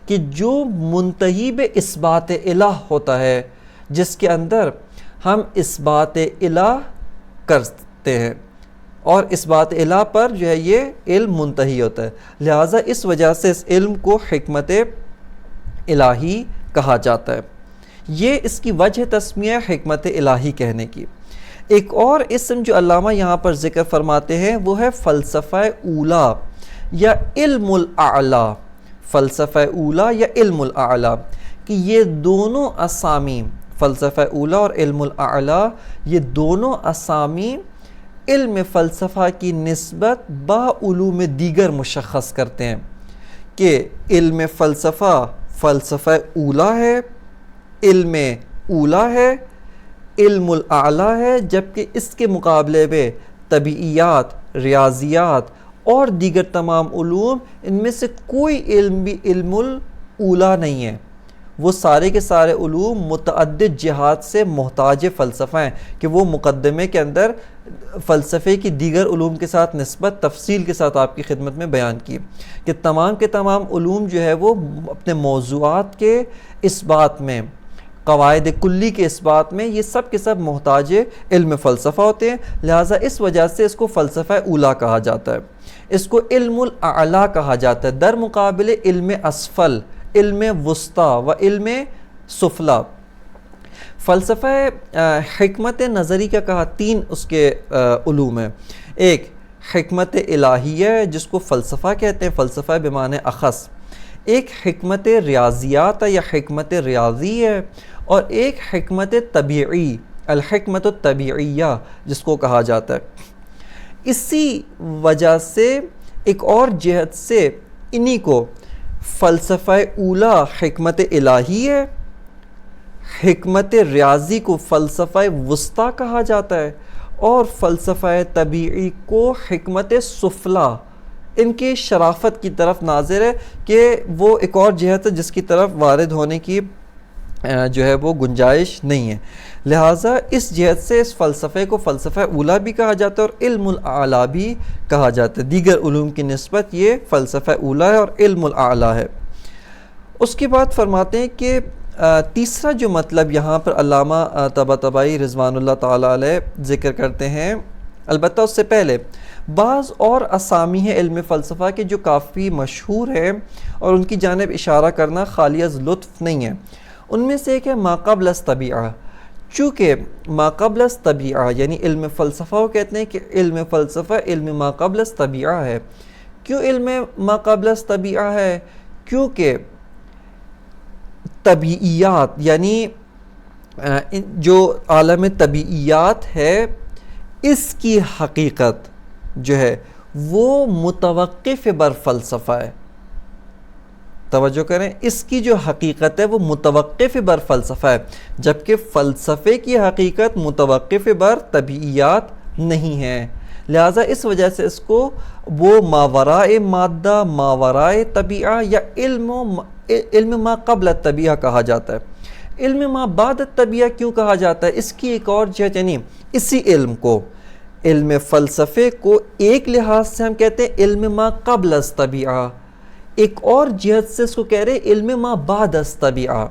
کہ جو منتہی بے اثبات الہ ہوتا ہے، جس کے اندر ہم اثبات الہ کرتے ہیں، اور اثبات الہ پر جو ہے یہ علم منتہی ہوتا ہے۔ لہٰذا اس وجہ سے اس علم کو حکمت الہی کہا جاتا ہے۔ یہ اس کی وجہ تسمیہ حکمت الہی کہنے کی۔ ایک اور اسم جو علامہ یہاں پر ذکر فرماتے ہیں وہ ہے فلسفہ اولا یا علم الاعلی، فلسفہ اولا یا علم الاعلی، کہ یہ دونوں اسامی فلسفہ اولا اور علم الاعلی یہ دونوں اسامی علم فلسفہ کی نسبت با علوم دیگر مشخص کرتے ہیں کہ علم فلسفہ فلسفہ اولا ہے، علم اولا ہے، علم الاعلی ہے، جبکہ اس کے مقابلے میں طبیعیات، ریاضیات اور دیگر تمام علوم، ان میں سے کوئی علم بھی علم الاولی نہیں ہے۔ وہ سارے کے سارے علوم متعدد جہات سے محتاج فلسفہ ہیں کہ وہ مقدمے کے اندر فلسفے کی دیگر علوم کے ساتھ نسبت تفصیل کے ساتھ آپ کی خدمت میں بیان کی کہ تمام کے تمام علوم جو ہے وہ اپنے موضوعات کے اثبات میں، قواعد کلی کے اثبات میں، یہ سب کے سب محتاج علم فلسفہ ہوتے ہیں۔ لہٰذا اس وجہ سے اس کو فلسفہ اولیٰ کہا جاتا ہے، اس کو علم الاعلیٰ کہا جاتا ہے، در مقابل علم اسفل، علم وسطیٰ و علم سفلیٰ۔ فلسفہ حکمت نظری کا کہا، تین اس کے علوم ہیں۔ ایک حکمت الہیہ جس کو فلسفہ کہتے ہیں، فلسفہ بمعنی اخص۔ ایک حکمت ریاضیات یا حکمت ریاضی ہے، اور ایک حکمت طبیعی، الحکمت الطبیعیہ جس کو کہا جاتا ہے۔ اسی وجہ سے ایک اور جہت سے انہی کو فلسفہ اولیٰ حکمت الہی ہے، حکمت ریاضی کو فلسفہ وسطیٰ کہا جاتا ہے، اور فلسفہ طبیعی کو حکمت سفلیٰ۔ ان کی شرافت کی طرف ناظر ہے کہ وہ ایک اور جہت ہے جس کی طرف وارد ہونے کی جو ہے وہ گنجائش نہیں ہے۔ لہٰذا اس جہت سے اس فلسفے کو فلسفہ اولیٰ بھی کہا جاتا ہے اور علم الاعلیٰ بھی کہا جاتا ہے۔ دیگر علوم کی نسبت یہ فلسفہ اولیٰ ہے اور علم الاعلیٰ ہے۔ اس کے بعد فرماتے ہیں کہ تیسرا جو مطلب یہاں پر علامہ طباطبائی رضوان اللہ تعالیٰ علیہ ذکر کرتے ہیں، البتہ اس سے پہلے بعض اور اسامی ہیں علم فلسفہ کے جو کافی مشہور ہیں اور ان کی جانب اشارہ کرنا خالی از لطف نہیں ہے۔ ان میں سے ایک ہے ما قبل الطبیعہ۔ چونکہ ما قبل الطبیعہ یعنی علم فلسفہ وہ کہتے ہیں کہ علم فلسفہ علم ما قبل الطبیعہ ہے۔ کیوں علم ما قبل الطبیعہ ہے؟ کیونکہ طبیعیات یعنی جو عالم طبیعیات ہے اس کی حقیقت جو ہے وہ متوقف بر فلسفہ ہے۔ توجہ کریں، اس کی جو حقیقت ہے وہ متوقف بر فلسفہ ہے، جبکہ فلسفے کی حقیقت متوقف بر طبیعیات نہیں ہے۔ لہٰذا اس وجہ سے اس کو وہ ماورائے مادہ، ماورائے طبیعہ یا علم ما قبل الطبیعہ کہا جاتا ہے۔ علم ما بعد الطبیعہ کیوں کہا جاتا ہے؟ اس کی ایک اور جہت، یعنی اسی علم کو، علم فلسفے کو ایک لحاظ سے ہم کہتے ہیں علم ما قبل الطبیعہ، ایک اور جہت سے اس کو کہہ رہے علم ما بعد الطبیعہ۔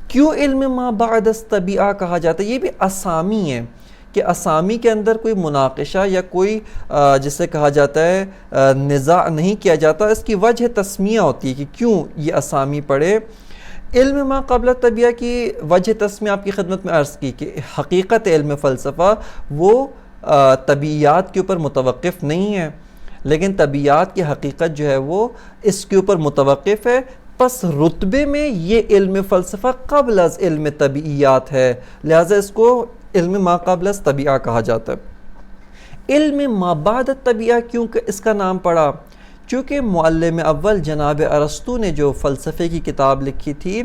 کیوں علم ما بعد الطبیعہ کہا جاتا ہے؟ یہ بھی اسامی ہے کہ اسامی کے اندر کوئی مناقشہ یا کوئی جسے کہا جاتا ہے نزاع نہیں کیا جاتا، اس کی وجہ تسمیہ ہوتی ہے کہ کیوں یہ اسامی پڑھے۔ علم ما قبل الطبیعہ کی وجہ تسمیہ آپ کی خدمت میں عرض کی کہ حقیقت علم فلسفہ وہ طبیعیات کے اوپر متوقف نہیں ہے، لیکن طبیعیات کی حقیقت جو ہے وہ اس کے اوپر متوقف ہے، پس رتبے میں یہ علم فلسفہ قبل از علم طبیعیات ہے، لہٰذا اس کو علم ما قبل از طبیعہ کہا جاتا ہے۔ علم ما بعد الطبیعہ کیوں کہ اس کا نام پڑا؟ چونکہ معلم اول جناب ارسطو نے جو فلسفے کی کتاب لکھی تھی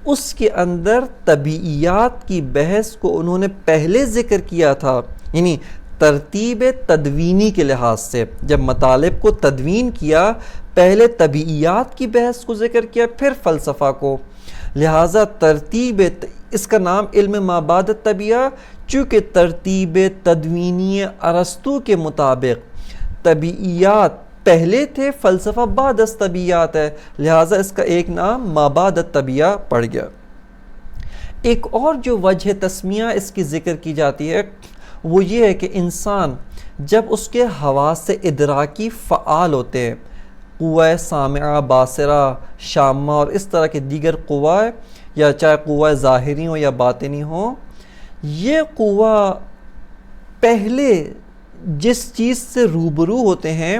اس کے اندر طبیعیات کی بحث کو انہوں نے پہلے ذکر کیا تھا، یعنی ترتیب تدوینی کے لحاظ سے جب مطالب کو تدوین کیا پہلے طبیعیات کی بحث کو ذکر کیا پھر فلسفہ کو، لہٰذا ترتیب اس کا نام علم ما بعد الطبیعہ، چونکہ ترتیب تدوینی ارسطو کے مطابق طبیعیات پہلے تھے، فلسفہ بعد از طبیعیات ہے، لہٰذا اس کا ایک نام ما بعد الطبیعہ پڑ گیا۔ ایک اور جو وجہ تسمیہ اس کی ذکر کی جاتی ہے وہ یہ ہے کہ انسان جب اس کے حواس ادراکی فعال ہوتے ہیں، قوہ سامعہ، باصرہ، شامہ اور اس طرح کے دیگر قوہ، یا چاہے قوہ ظاہری ہوں یا باطنی ہوں، یہ قوہ پہلے جس چیز سے روبرو ہوتے ہیں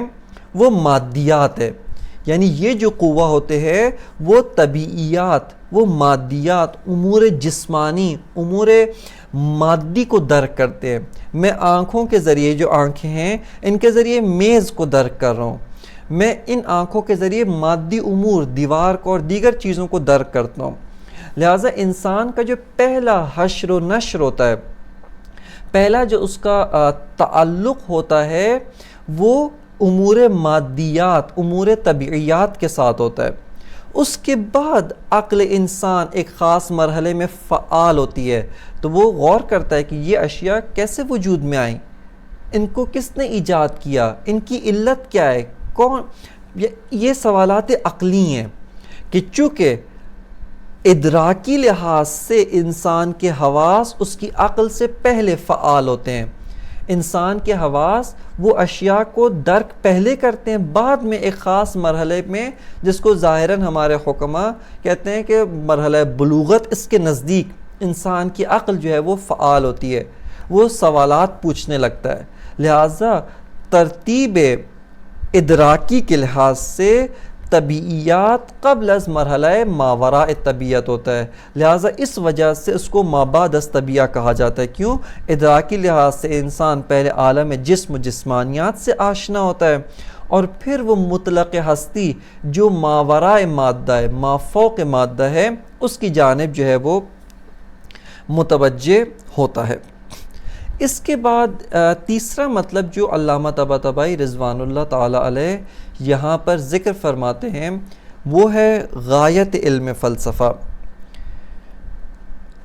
وہ مادیات ہے، یعنی یہ جو قوہ ہوتے ہیں وہ طبیعیات، وہ مادیات، امور جسمانی، امور مادی کو درک کرتے ہیں۔ میں آنکھوں کے ذریعے، جو آنکھیں ہیں ان کے ذریعے میز کو درک کر رہا ہوں، میں ان آنکھوں کے ذریعے مادی امور، دیوار کو اور دیگر چیزوں کو درک کرتا ہوں۔ لہٰذا انسان کا جو پہلا حشر و نشر ہوتا ہے، پہلا جو اس کا تعلق ہوتا ہے وہ امور مادیات، امور طبیعیات کے ساتھ ہوتا ہے۔ اس کے بعد عقل انسان ایک خاص مرحلے میں فعال ہوتی ہے، تو وہ غور کرتا ہے کہ یہ اشیاء کیسے وجود میں آئیں، ان کو کس نے ایجاد کیا، ان کی علت کیا ہے، کون، یہ سوالات عقلی ہیں کہ چونکہ ادراکی لحاظ سے انسان کے حواس اس کی عقل سے پہلے فعال ہوتے ہیں۔ انسان کے حواس وہ اشیاء کو درک پہلے کرتے ہیں، بعد میں ایک خاص مرحلے میں، جس کو ظاہراً ہمارے حکماء کہتے ہیں کہ مرحلہ بلوغت، اس کے نزدیک انسان کی عقل جو ہے وہ فعال ہوتی ہے، وہ سوالات پوچھنے لگتا ہے۔ لہٰذا ترتیب ادراکی کے لحاظ سے طبیعیات قبل از مرحلہ ماوراء طبیعت ہوتا ہے، لہٰذا اس وجہ سے اس کو مابعد از طبیعہ کہا جاتا ہے۔ کیوں؟ ادراکی لحاظ سے انسان پہلے عالم جسم و جسمانیات سے آشنا ہوتا ہے، اور پھر وہ مطلق ہستی جو ماوراء مادہ ہے، مافوق مادہ ہے، اس کی جانب جو ہے وہ متوجہ ہوتا ہے۔ اس کے بعد تیسرا مطلب جو علامہ طباطبائی رضوان اللہ تعالی علیہ یہاں پر ذکر فرماتے ہیں، وہ ہے غایت علم فلسفہ۔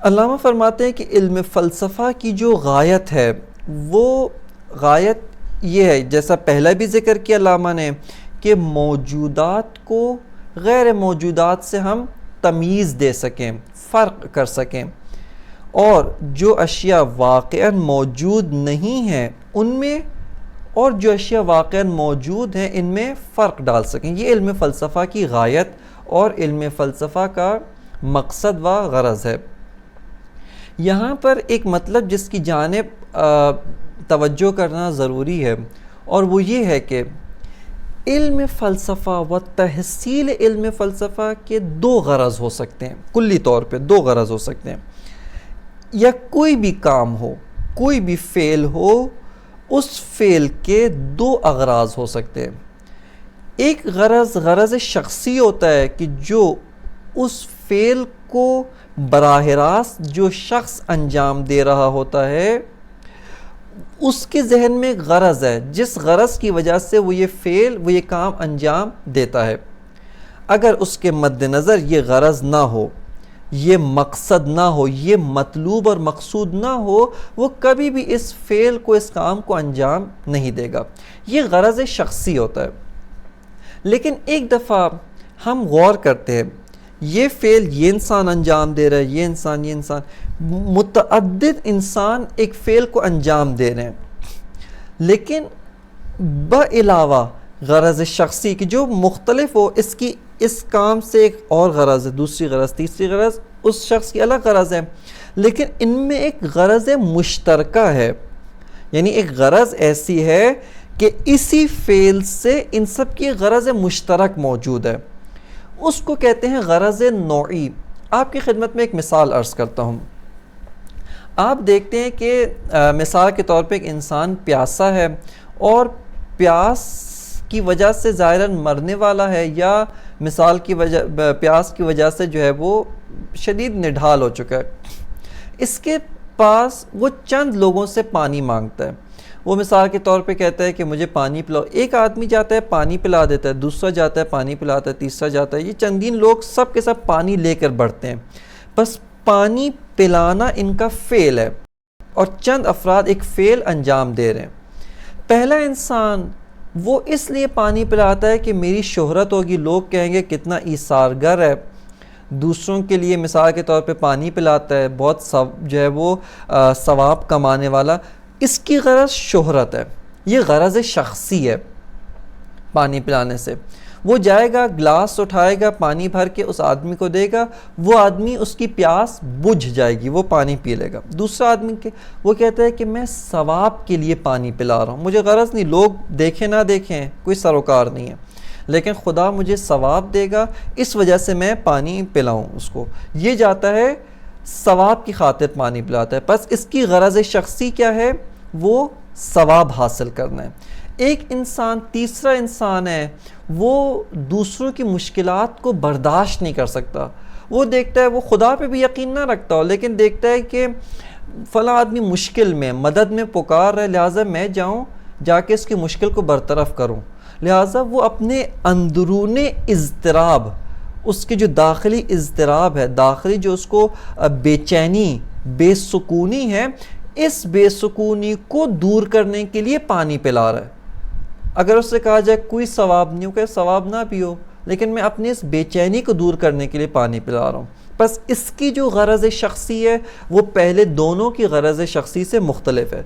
علامہ فرماتے ہیں کہ علم فلسفہ کی جو غایت ہے، وہ غایت یہ ہے، جیسا پہلا بھی ذکر کیا علامہ نے، کہ موجودات کو غیر موجودات سے ہم تمیز دے سکیں، فرق کر سکیں، اور جو اشیاء واقعاً موجود نہیں ہیں ان میں اور جو اشیاء واقعاً موجود ہیں ان میں فرق ڈال سکیں۔ یہ علم فلسفہ کی غایت اور علم فلسفہ کا مقصد و غرض ہے۔ یہاں پر ایک مطلب جس کی جانب توجہ کرنا ضروری ہے، اور وہ یہ ہے کہ علم فلسفہ و تحصیل علم فلسفہ کے دو غرض ہو سکتے ہیں، کلی طور پہ دو غرض ہو سکتے ہیں۔ یا کوئی بھی کام ہو، کوئی بھی فعل ہو، اس فعل کے دو اغراض ہو سکتے ہیں۔ ایک غرض شخصی ہوتا ہے کہ جو اس فعل کو براہ راست جو شخص انجام دے رہا ہوتا ہے، اس کے ذہن میں ایک غرض ہے، جس غرض کی وجہ سے وہ یہ فعل، وہ یہ کام انجام دیتا ہے۔ اگر اس کے مد نظر یہ غرض نہ ہو، یہ مقصد نہ ہو، یہ مطلوب اور مقصود نہ ہو، وہ کبھی بھی اس فعل کو، اس کام کو انجام نہیں دے گا۔ یہ غرض شخصی ہوتا ہے۔ لیکن ایک دفعہ ہم غور کرتے ہیں، یہ فعل یہ انسان انجام دے رہا ہے، یہ انسان متعدد انسان ایک فعل کو انجام دے رہے ہیں، لیکن بعلاوہ غرض شخصی کی جو مختلف ہو، اس کام سے ایک اور غرض ہے، دوسری غرض، تیسری غرض، اس شخص کی الگ غرض ہے، لیکن ان میں ایک غرض مشترکہ ہے، یعنی ایک غرض ایسی ہے کہ اسی فعل سے ان سب کی غرض مشترک موجود ہے، اس کو کہتے ہیں غرض نوعی۔ آپ کی خدمت میں ایک مثال عرض کرتا ہوں۔ آپ دیکھتے ہیں کہ مثال کے طور پہ ایک انسان پیاسا ہے، اور پیاس کی وجہ سے ظاہراً مرنے والا ہے، یا مثال کی وجہ پیاس کی وجہ سے جو ہے وہ شدید نڈھال ہو چکا ہے۔ اس کے پاس وہ چند لوگوں سے پانی مانگتا ہے، وہ مثال کے طور پہ کہتا ہے کہ مجھے پانی پلاؤ۔ ایک آدمی جاتا ہے پانی پلا دیتا ہے، دوسرا جاتا ہے پانی پلاتا ہے، تیسرا جاتا ہے، یہ چندین لوگ سب کے سب پانی لے کر بڑھتے ہیں۔ بس پانی پلانا ان کا فعل ہے، اور چند افراد ایک فعل انجام دے رہے ہیں۔ پہلا انسان وہ اس لیے پانی پلاتا ہے کہ میری شہرت ہوگی، لوگ کہیں گے کتنا ایثارگر ہے، دوسروں کے لیے مثال کے طور پہ پانی پلاتا ہے، بہت جو ہے وہ ثواب کمانے والا، اس کی غرض شہرت ہے، یہ غرض شخصی ہے۔ پانی پلانے سے وہ جائے گا، گلاس اٹھائے گا، پانی بھر کے اس آدمی کو دے گا، وہ آدمی، اس کی پیاس بجھ جائے گی، وہ پانی پی لے گا۔ دوسرا آدمی وہ کہتا ہے کہ میں ثواب کے لیے پانی پلا رہا ہوں، مجھے غرض نہیں، لوگ دیکھیں نہ دیکھیں، کوئی سروکار نہیں ہے، لیکن خدا مجھے ثواب دے گا، اس وجہ سے میں پانی پلاؤں اس کو۔ یہ جاتا ہے ثواب کی خاطر پانی پلاتا ہے، بس اس کی غرض شخصی کیا ہے؟ وہ ثواب حاصل کرنا ہے۔ ایک انسان، تیسرا انسان ہے، وہ دوسروں کی مشکلات کو برداشت نہیں کر سکتا، وہ دیکھتا ہے، وہ خدا پہ بھی یقین نہ رکھتا ہو، لیکن دیکھتا ہے کہ فلاں آدمی مشکل میں، مدد میں پکار رہا ہے، لہٰذا میں جاؤں جا کے اس کی مشکل کو برطرف کروں. لہٰذا وہ اپنے اندرون اضطراب، اس کے جو داخلی اضطراب ہے، داخلی جو اس کو بے چینی، بے سکونی ہے، اس بے سکونی کو دور کرنے کے لیے پانی پلا رہا ہے. اگر اس سے کہا جائے کوئی ثواب نہیں ہو، کہ ثواب نہ پیو، لیکن میں اپنی اس بے چینی کو دور کرنے کے لیے پانی پلا رہا ہوں. بس اس کی جو غرض شخصی ہے وہ پہلے دونوں کی غرض شخصی سے مختلف ہے.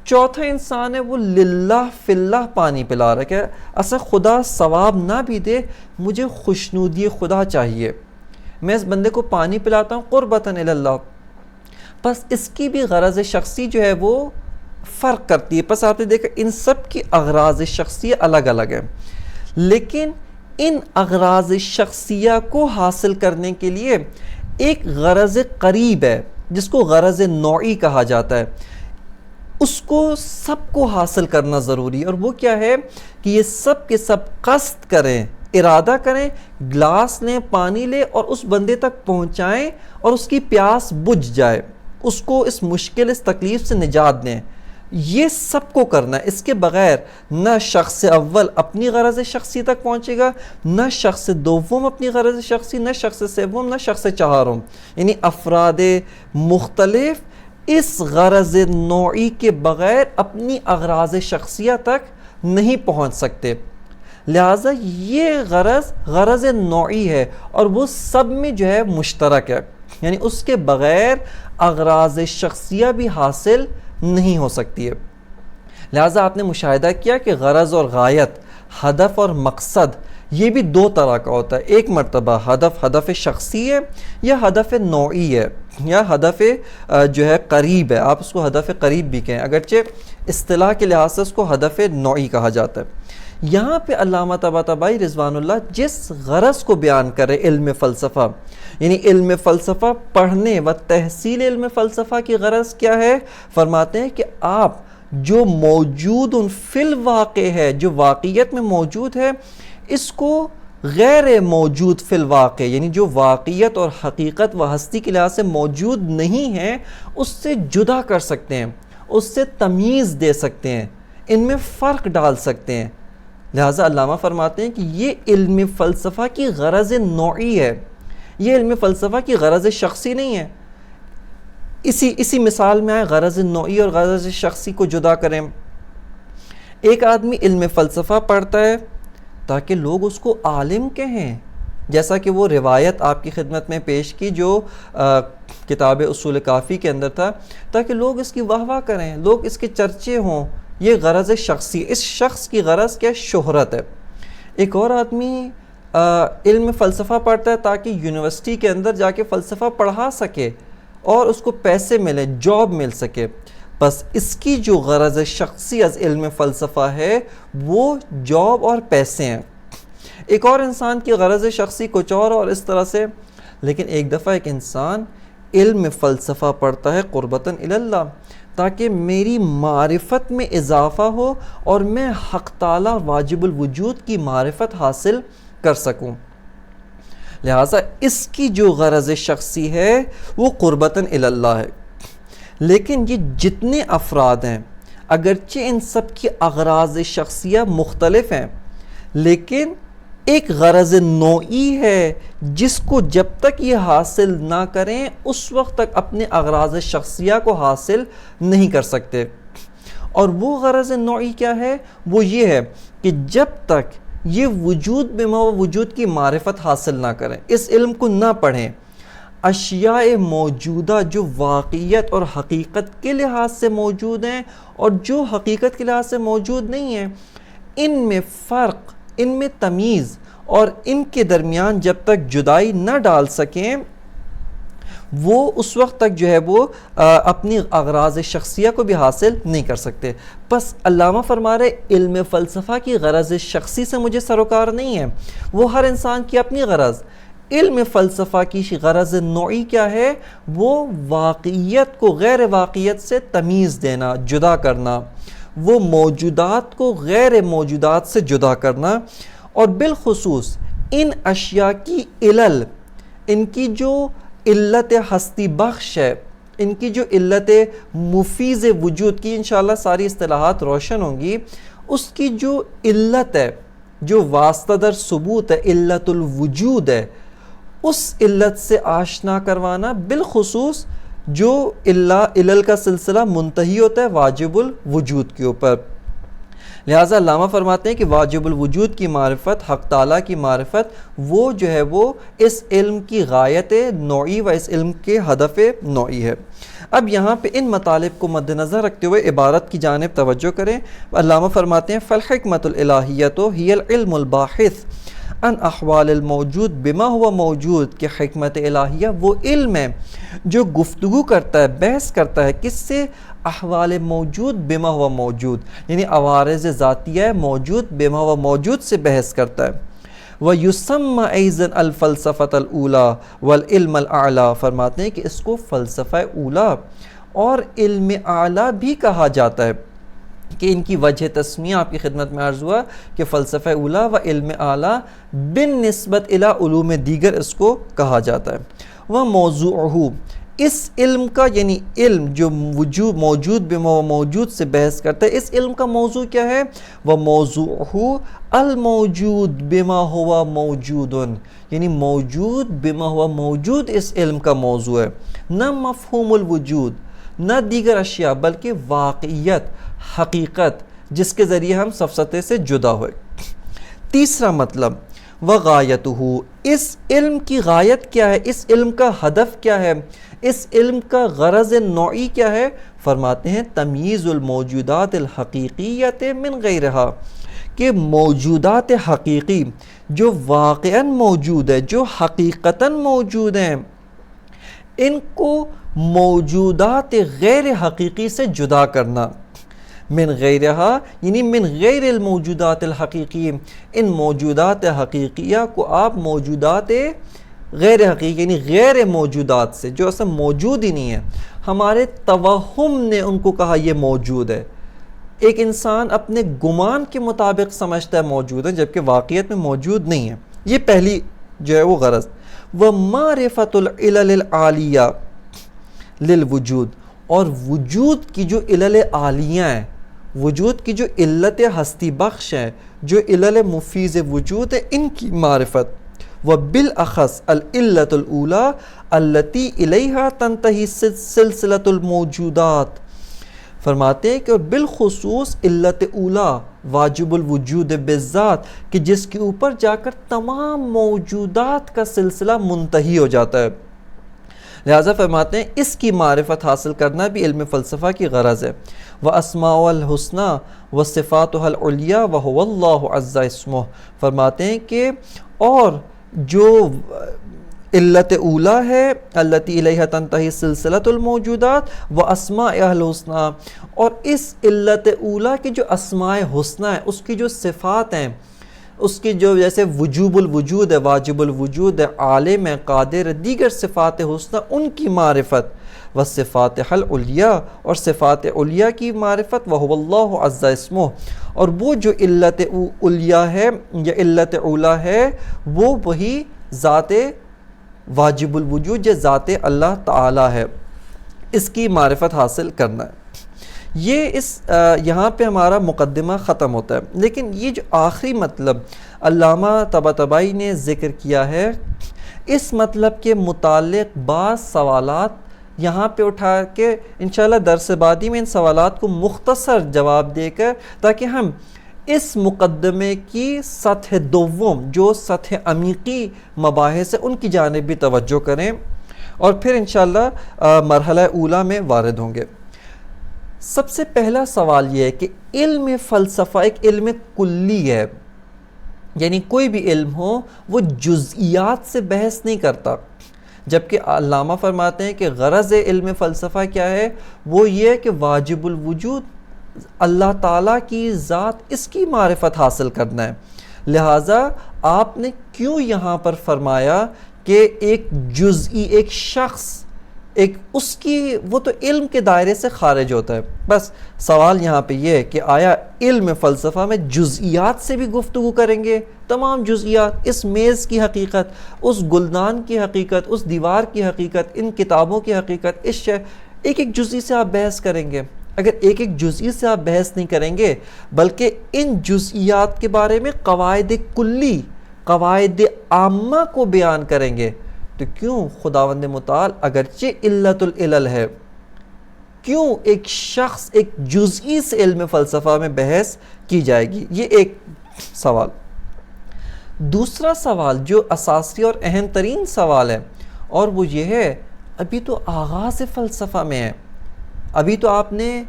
چوتھا انسان ہے وہ للہ فی اللہ پانی پلا رہا ہے کہ اصل خدا ثواب نہ بھی دے، مجھے خوشنودی خدا چاہیے، میں اس بندے کو پانی پلاتا ہوں قربتاً الی اللہ. بس اس کی بھی غرض شخصی جو ہے وہ فرق کرتی ہے. بس آپ نے دیکھا ان سب کی اغراض شخصیہ الگ الگ ہیں، لیکن ان اغراض شخصیہ کو حاصل کرنے کے لیے ایک غرض قریب ہے جس کو غرض نوعی کہا جاتا ہے. اس کو سب کو حاصل کرنا ضروری ہے، اور وہ کیا ہے کہ یہ سب کے سب قصد کریں، ارادہ کریں، گلاس لیں، پانی لیں اور اس بندے تک پہنچائیں اور اس کی پیاس بجھ جائے، اس کو اس مشکل، اس تکلیف سے نجات دیں. یہ سب کو کرنا ہے. اس کے بغیر نہ شخص اول اپنی غرض شخصی تک پہنچے گا، نہ شخص دوم اپنی غرض شخصی، نہ شخص سوم، نہ شخص چہارم. یعنی افراد مختلف اس غرض نوعی کے بغیر اپنی اغراض شخصیہ تک نہیں پہنچ سکتے. لہٰذا یہ غرض نوعی ہے اور وہ سب میں جو ہے مشترک ہے، یعنی اس کے بغیر اغراض شخصیہ بھی حاصل نہیں ہو سکتی ہے. لہٰذا آپ نے مشاہدہ کیا کہ غرض اور غایت، ہدف اور مقصد، یہ بھی دو طرح کا ہوتا ہے. ایک مرتبہ ہدف شخصی ہے یا ہدف نوعی ہے یا ہدف جو ہے قریب ہے. آپ اس کو ہدف قریب بھی کہیں، اگرچہ اصطلاح کے لحاظ سے اس کو ہدف نوعی کہا جاتا ہے. یہاں پہ علامہ طباطبائی رضوان اللہ جس غرض کو بیان کرے علم فلسفہ، یعنی علم فلسفہ پڑھنے و تحصیل علم فلسفہ کی غرض کیا ہے؟ فرماتے ہیں کہ آپ جو موجود فی الواقع ہے، جو واقعیت میں موجود ہے، اس کو غیر موجود فی الواقع، یعنی جو واقعیت اور حقیقت و ہستی کے لحاظ سے موجود نہیں ہے، اس سے جدا کر سکتے ہیں، اس سے تمیز دے سکتے ہیں، ان میں فرق ڈال سکتے ہیں. لہٰذا علامہ فرماتے ہیں کہ یہ علم فلسفہ کی غرض نوعی ہے، یہ علم فلسفہ کی غرض شخصی نہیں ہے. اسی مثال میں آئے غرض نوعی اور غرض شخصی کو جدا کریں. ایک آدمی علم فلسفہ پڑھتا ہے تاکہ لوگ اس کو عالم کہیں، جیسا کہ وہ روایت آپ کی خدمت میں پیش کی جو کتاب اصول کافی کے اندر تھا، تاکہ لوگ اس کی واہ واہ کریں، لوگ اس کے چرچے ہوں. یہ غرض شخصی، اس شخص کی غرض کیا؟ شہرت ہے. ایک اور آدمی علم فلسفہ پڑھتا ہے تاکہ یونیورسٹی کے اندر جا کے فلسفہ پڑھا سکے اور اس کو پیسے ملے، جاب مل سکے. بس اس کی جو غرض شخصی از علم فلسفہ ہے وہ جاب اور پیسے ہیں. ایک اور انسان کی غرض شخصی کچھ اور اس طرح سے. لیکن ایک دفعہ ایک انسان علم فلسفہ پڑھتا ہے قربتاً الی اللہ، تاکہ میری معرفت میں اضافہ ہو اور میں حق تعالی واجب الوجود کی معرفت حاصل کر سکوں. لہٰذا اس کی جو غرض شخصی ہے وہ قربتاً الی اللہ ہے. لیکن یہ جتنے افراد ہیں، اگرچہ ان سب کی اغراض شخصیہ مختلف ہیں، لیکن ایک غرض نوعی ہے جس کو جب تک یہ حاصل نہ کریں اس وقت تک اپنے اغراض شخصیہ کو حاصل نہیں کر سکتے. اور وہ غرض نوعی کیا ہے؟ وہ یہ ہے کہ جب تک یہ وجود بما وجود کی معرفت حاصل نہ کریں، اس علم کو نہ پڑھیں، اشیاء موجودہ جو واقعیت اور حقیقت کے لحاظ سے موجود ہیں اور جو حقیقت کے لحاظ سے موجود نہیں ہیں، ان میں فرق، ان میں تمیز اور ان کے درمیان جب تک جدائی نہ ڈال سکیں، وہ اس وقت تک جو ہے وہ اپنی اغراض شخصیہ کو بھی حاصل نہیں کر سکتے. بس علامہ فرما رہے علم فلسفہ کی غرض شخصی سے مجھے سروکار نہیں ہے، وہ ہر انسان کی اپنی غرض. علم فلسفہ کی غرض نوعی کیا ہے؟ وہ واقعیت کو غیر واقعیت سے تمیز دینا، جدا کرنا، وہ موجودات کو غیر موجودات سے جدا کرنا، اور بالخصوص ان اشیاء کی علل، ان کی جو علت ہستی بخش ہے، ان کی جو علت مفیز وجود کی انشاءاللہ ساری اصطلاحات روشن ہوں گی، اس کی جو علت ہے، جو واسطہ در ثبوت ہے، علت الوجود ہے، اس علت سے آشنا کروانا، بالخصوص جو علل کا سلسلہ منتہی ہوتا ہے واجب الوجود کے اوپر۔ لہٰذا علامہ فرماتے ہیں کہ واجب الوجود کی معرفت، حق تعالیٰ کی معرفت، وہ جو ہے وہ اس علم کی غایت نوعی و اس علم کے ہدف نوعی ہے۔ اب یہاں پہ ان مطالب کو مد نظر رکھتے ہوئے عبارت کی جانب توجہ کریں۔ علامہ فرماتے ہیں فالحکمت الالہیۃ ہی العلم الباحث عن احوال الموجود بما ہوا موجود، کہ حکمت الہیہ وہ علم ہے جو گفتگو کرتا ہے، بحث کرتا ہے کس سے؟ احوال موجود بما ہوا موجود، یعنی عوارض ذاتیہ موجود بما ہوا موجود سے بحث کرتا ہے۔ وَيُسَمَّ أَيْضًا الْفَلْسَفَةَ الْأُولَى وَالْعِلْمَ الْأَعْلَى، فرماتے ہیں کہ اس کو فلسفہ اولیٰ اور علم اعلیٰ بھی کہا جاتا ہے، کہ ان کی وجہ تسمیہ آپ کی خدمت میں عرض ہوا کہ فلسفہ اولیٰ و علم اعلیٰ بالنسبت الی علوم دیگر اس کو کہا جاتا ہے۔ وَمَوْضُوعُهُ، اس علم کا یعنی علم جو موجود بما موجود سے بحث کرتا ہے، اس علم کا موضوع کیا ہے؟ وَمَوْضُوعُهُ الموجود بما ہوا موجود، یعنی موجود بما ہوا موجود اس علم کا موضوع ہے، نہ مفہوم الوجود، نہ دیگر اشیاء، بلکہ واقعیت، حقیقت، جس کے ذریعے ہم سفسطے سے جدا ہوئے۔ تیسرا مطلب وغایتہ، اس علم کی غایت کیا ہے، اس علم کا ہدف کیا ہے، اس علم کا غرض نوعی کیا ہے؟ فرماتے ہیں تمییز الموجودات الحقیقیت من غیرہا، کہ موجودات حقیقی جو واقعاً موجود ہے، جو حقیقتاً موجود ہیں، ان کو موجودات غیر حقیقی سے جدا کرنا۔ من غیرہا یعنی من غیر الموجودات الحقیقی، ان موجودات حقیقیہ کو آپ موجودات غیر حقیقی یعنی غیر موجودات سے، جو اصلا موجود ہی نہیں ہے، ہمارے توہم نے ان کو کہا یہ موجود ہے۔ ایک انسان اپنے گمان کے مطابق سمجھتا ہے موجود ہے، جبکہ واقعیت میں موجود نہیں ہے۔ یہ پہلی جو ہے وہ غرض۔ وَمَعْرِفَةُ الْعِلَلِ الْعَالِيَّةِ لِلْوُجُود، اور وجود کی جو علل عالیہ ہیں، وجود کی جو علت ہستی بخش ہیں، جو علل مفیز وجود ہے، ان کی معرفت۔ وبالاخص العلت الاولیٰ التي الیہا تنتہی سلسلۃ الموجودات، فرماتے ہیں کہ بالخصوص علت اولیٰ واجب الوجود بالذات، کہ جس کے اوپر جا کر تمام موجودات کا سلسلہ منتہی ہو جاتا ہے۔ لہٰذا فرماتے ہیں اس کی معرفت حاصل کرنا بھی علم فلسفہ کی غرض ہے۔ وَأَسْمَاءُ الْحُسْنَى وَصِفَاتُهَا الْعُلْيَا وَهُوَ اللَّهُ عَزَّ اسْمُهُ، فرماتے ہیں کہ اور جو علت اولیٰ ہے التی الیہا تنتہی سلسلۃ الموجودات و اسماء الحسنیٰ، اور اس علت اولیٰ کی جو اسماء حسنیٰ ہیں، اس کی جو صفات ہیں، اس کی جو جیسے وجوب الوجود ہے، واجب الوجود ہے، عالم ہے، قادر ہے، دیگر صفات حسنیٰ، ان کی معرفت، والصفات العلیٰ، اور صفات علیٰ کی معرفت، وَهُوَ اللَّهُ عَزَّ اسْمُهُ، اور وہ جو علت علیٰ ہے یا علت اولیٰ ہے وہ وہی ذات واجب الوجود یا ذات اللہ تعالی ہے، اس کی معرفت حاصل کرنا ہے۔ یہ یہاں پہ ہمارا مقدمہ ختم ہوتا ہے، لیکن یہ جو آخری مطلب علامہ طباطبائی نے ذکر کیا ہے، اس مطلب کے متعلق بعض سوالات یہاں پہ اٹھا کے انشاءاللہ درس بعدی میں ان سوالات کو مختصر جواب دے کر، تاکہ ہم اس مقدمے کی سطح دوم جو سطح عمیقی مباحث ہے ان کی جانب بھی توجہ کریں، اور پھر انشاءاللہ مرحلہ اولیٰ میں وارد ہوں گے۔ سب سے پہلا سوال یہ ہے کہ علم فلسفہ ایک علم کلی ہے، یعنی کوئی بھی علم ہو وہ جزئیات سے بحث نہیں کرتا، جبکہ علامہ فرماتے ہیں کہ غرض علم فلسفہ کیا ہے؟ وہ یہ ہے کہ واجب الوجود اللہ تعالیٰ کی ذات، اس کی معرفت حاصل کرنا ہے۔ لہٰذا آپ نے کیوں یہاں پر فرمایا کہ ایک جزئی، ایک شخص ایک اس کی وہ تو علم کے دائرے سے خارج ہوتا ہے. بس سوال یہاں پہ یہ ہے کہ آیا علم فلسفہ میں جزئیات سے بھی گفتگو کریں گے؟ تمام جزئیات، اس میز کی حقیقت، اس گلدان کی حقیقت، اس دیوار کی حقیقت، ان کتابوں کی حقیقت، اس ایک ایک جزئی سے آپ بحث کریں گے؟ اگر ایک ایک جزئی سے آپ بحث نہیں کریں گے بلکہ ان جزئیات کے بارے میں قواعد کلی، قواعد عامہ کو بیان کریں گے، تو کیوں خداوند متعال اگرچہ علت العلل ہے، کیوں ایک شخص ایک جزئی سے علم فلسفہ میں بحث کی جائے گی؟ یہ ایک سوال. دوسرا سوال جو اساسی اور اہم ترین سوال ہے، اور وہ یہ ہے، ابھی تو آغاز فلسفہ میں ہے، ابھی تو آپ نے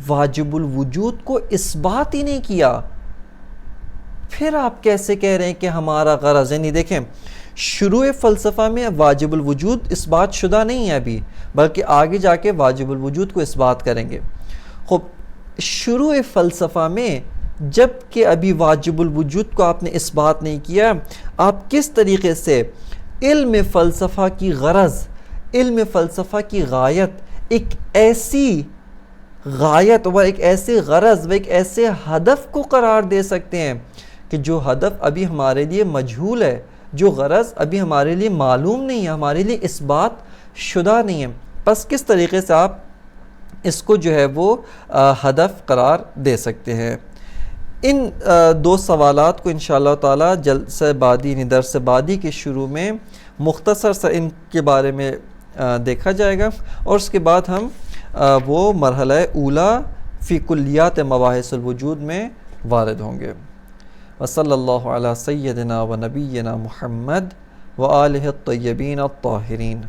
واجب الوجود کو اثبات ہی نہیں کیا، پھر آپ کیسے کہہ رہے ہیں کہ ہمارا غرض ہے؟ نہیں، دیکھیں، شروع فلسفہ میں واجب الوجود اثبات شدہ نہیں ہے ابھی، بلکہ آگے جا کے واجب الوجود کو اثبات کریں گے. خب شروع فلسفہ میں جب کہ ابھی واجب الوجود کو آپ نے اثبات نہیں کیا، آپ کس طریقے سے علم فلسفہ کی غرض، علم فلسفہ کی غایت، ایک ایسی غایت و ایک ایسے غرض و ایک ایسے ہدف کو قرار دے سکتے ہیں کہ جو ہدف ابھی ہمارے لیے مجہول ہے، جو غرض ابھی ہمارے لیے معلوم نہیں ہے، ہمارے لیے اثبات شدہ نہیں ہے؟ پس کس طریقے سے آپ اس کو جو ہے وہ ہدف قرار دے سکتے ہیں؟ ان دو سوالات کو انشاءاللہ تعالی جلسہ بعدی، یعنی درس بعدی کے شروع میں مختصر سا ان کے بارے میں دیکھا جائے گا، اور اس کے بعد ہم وہ مرحلہ اولا فی کلیات مباحث الوجود میں وارد ہوں گے. وصلی اللہ علی سیدنا و نبینا محمد و آلہ الطیبین الطاہرین.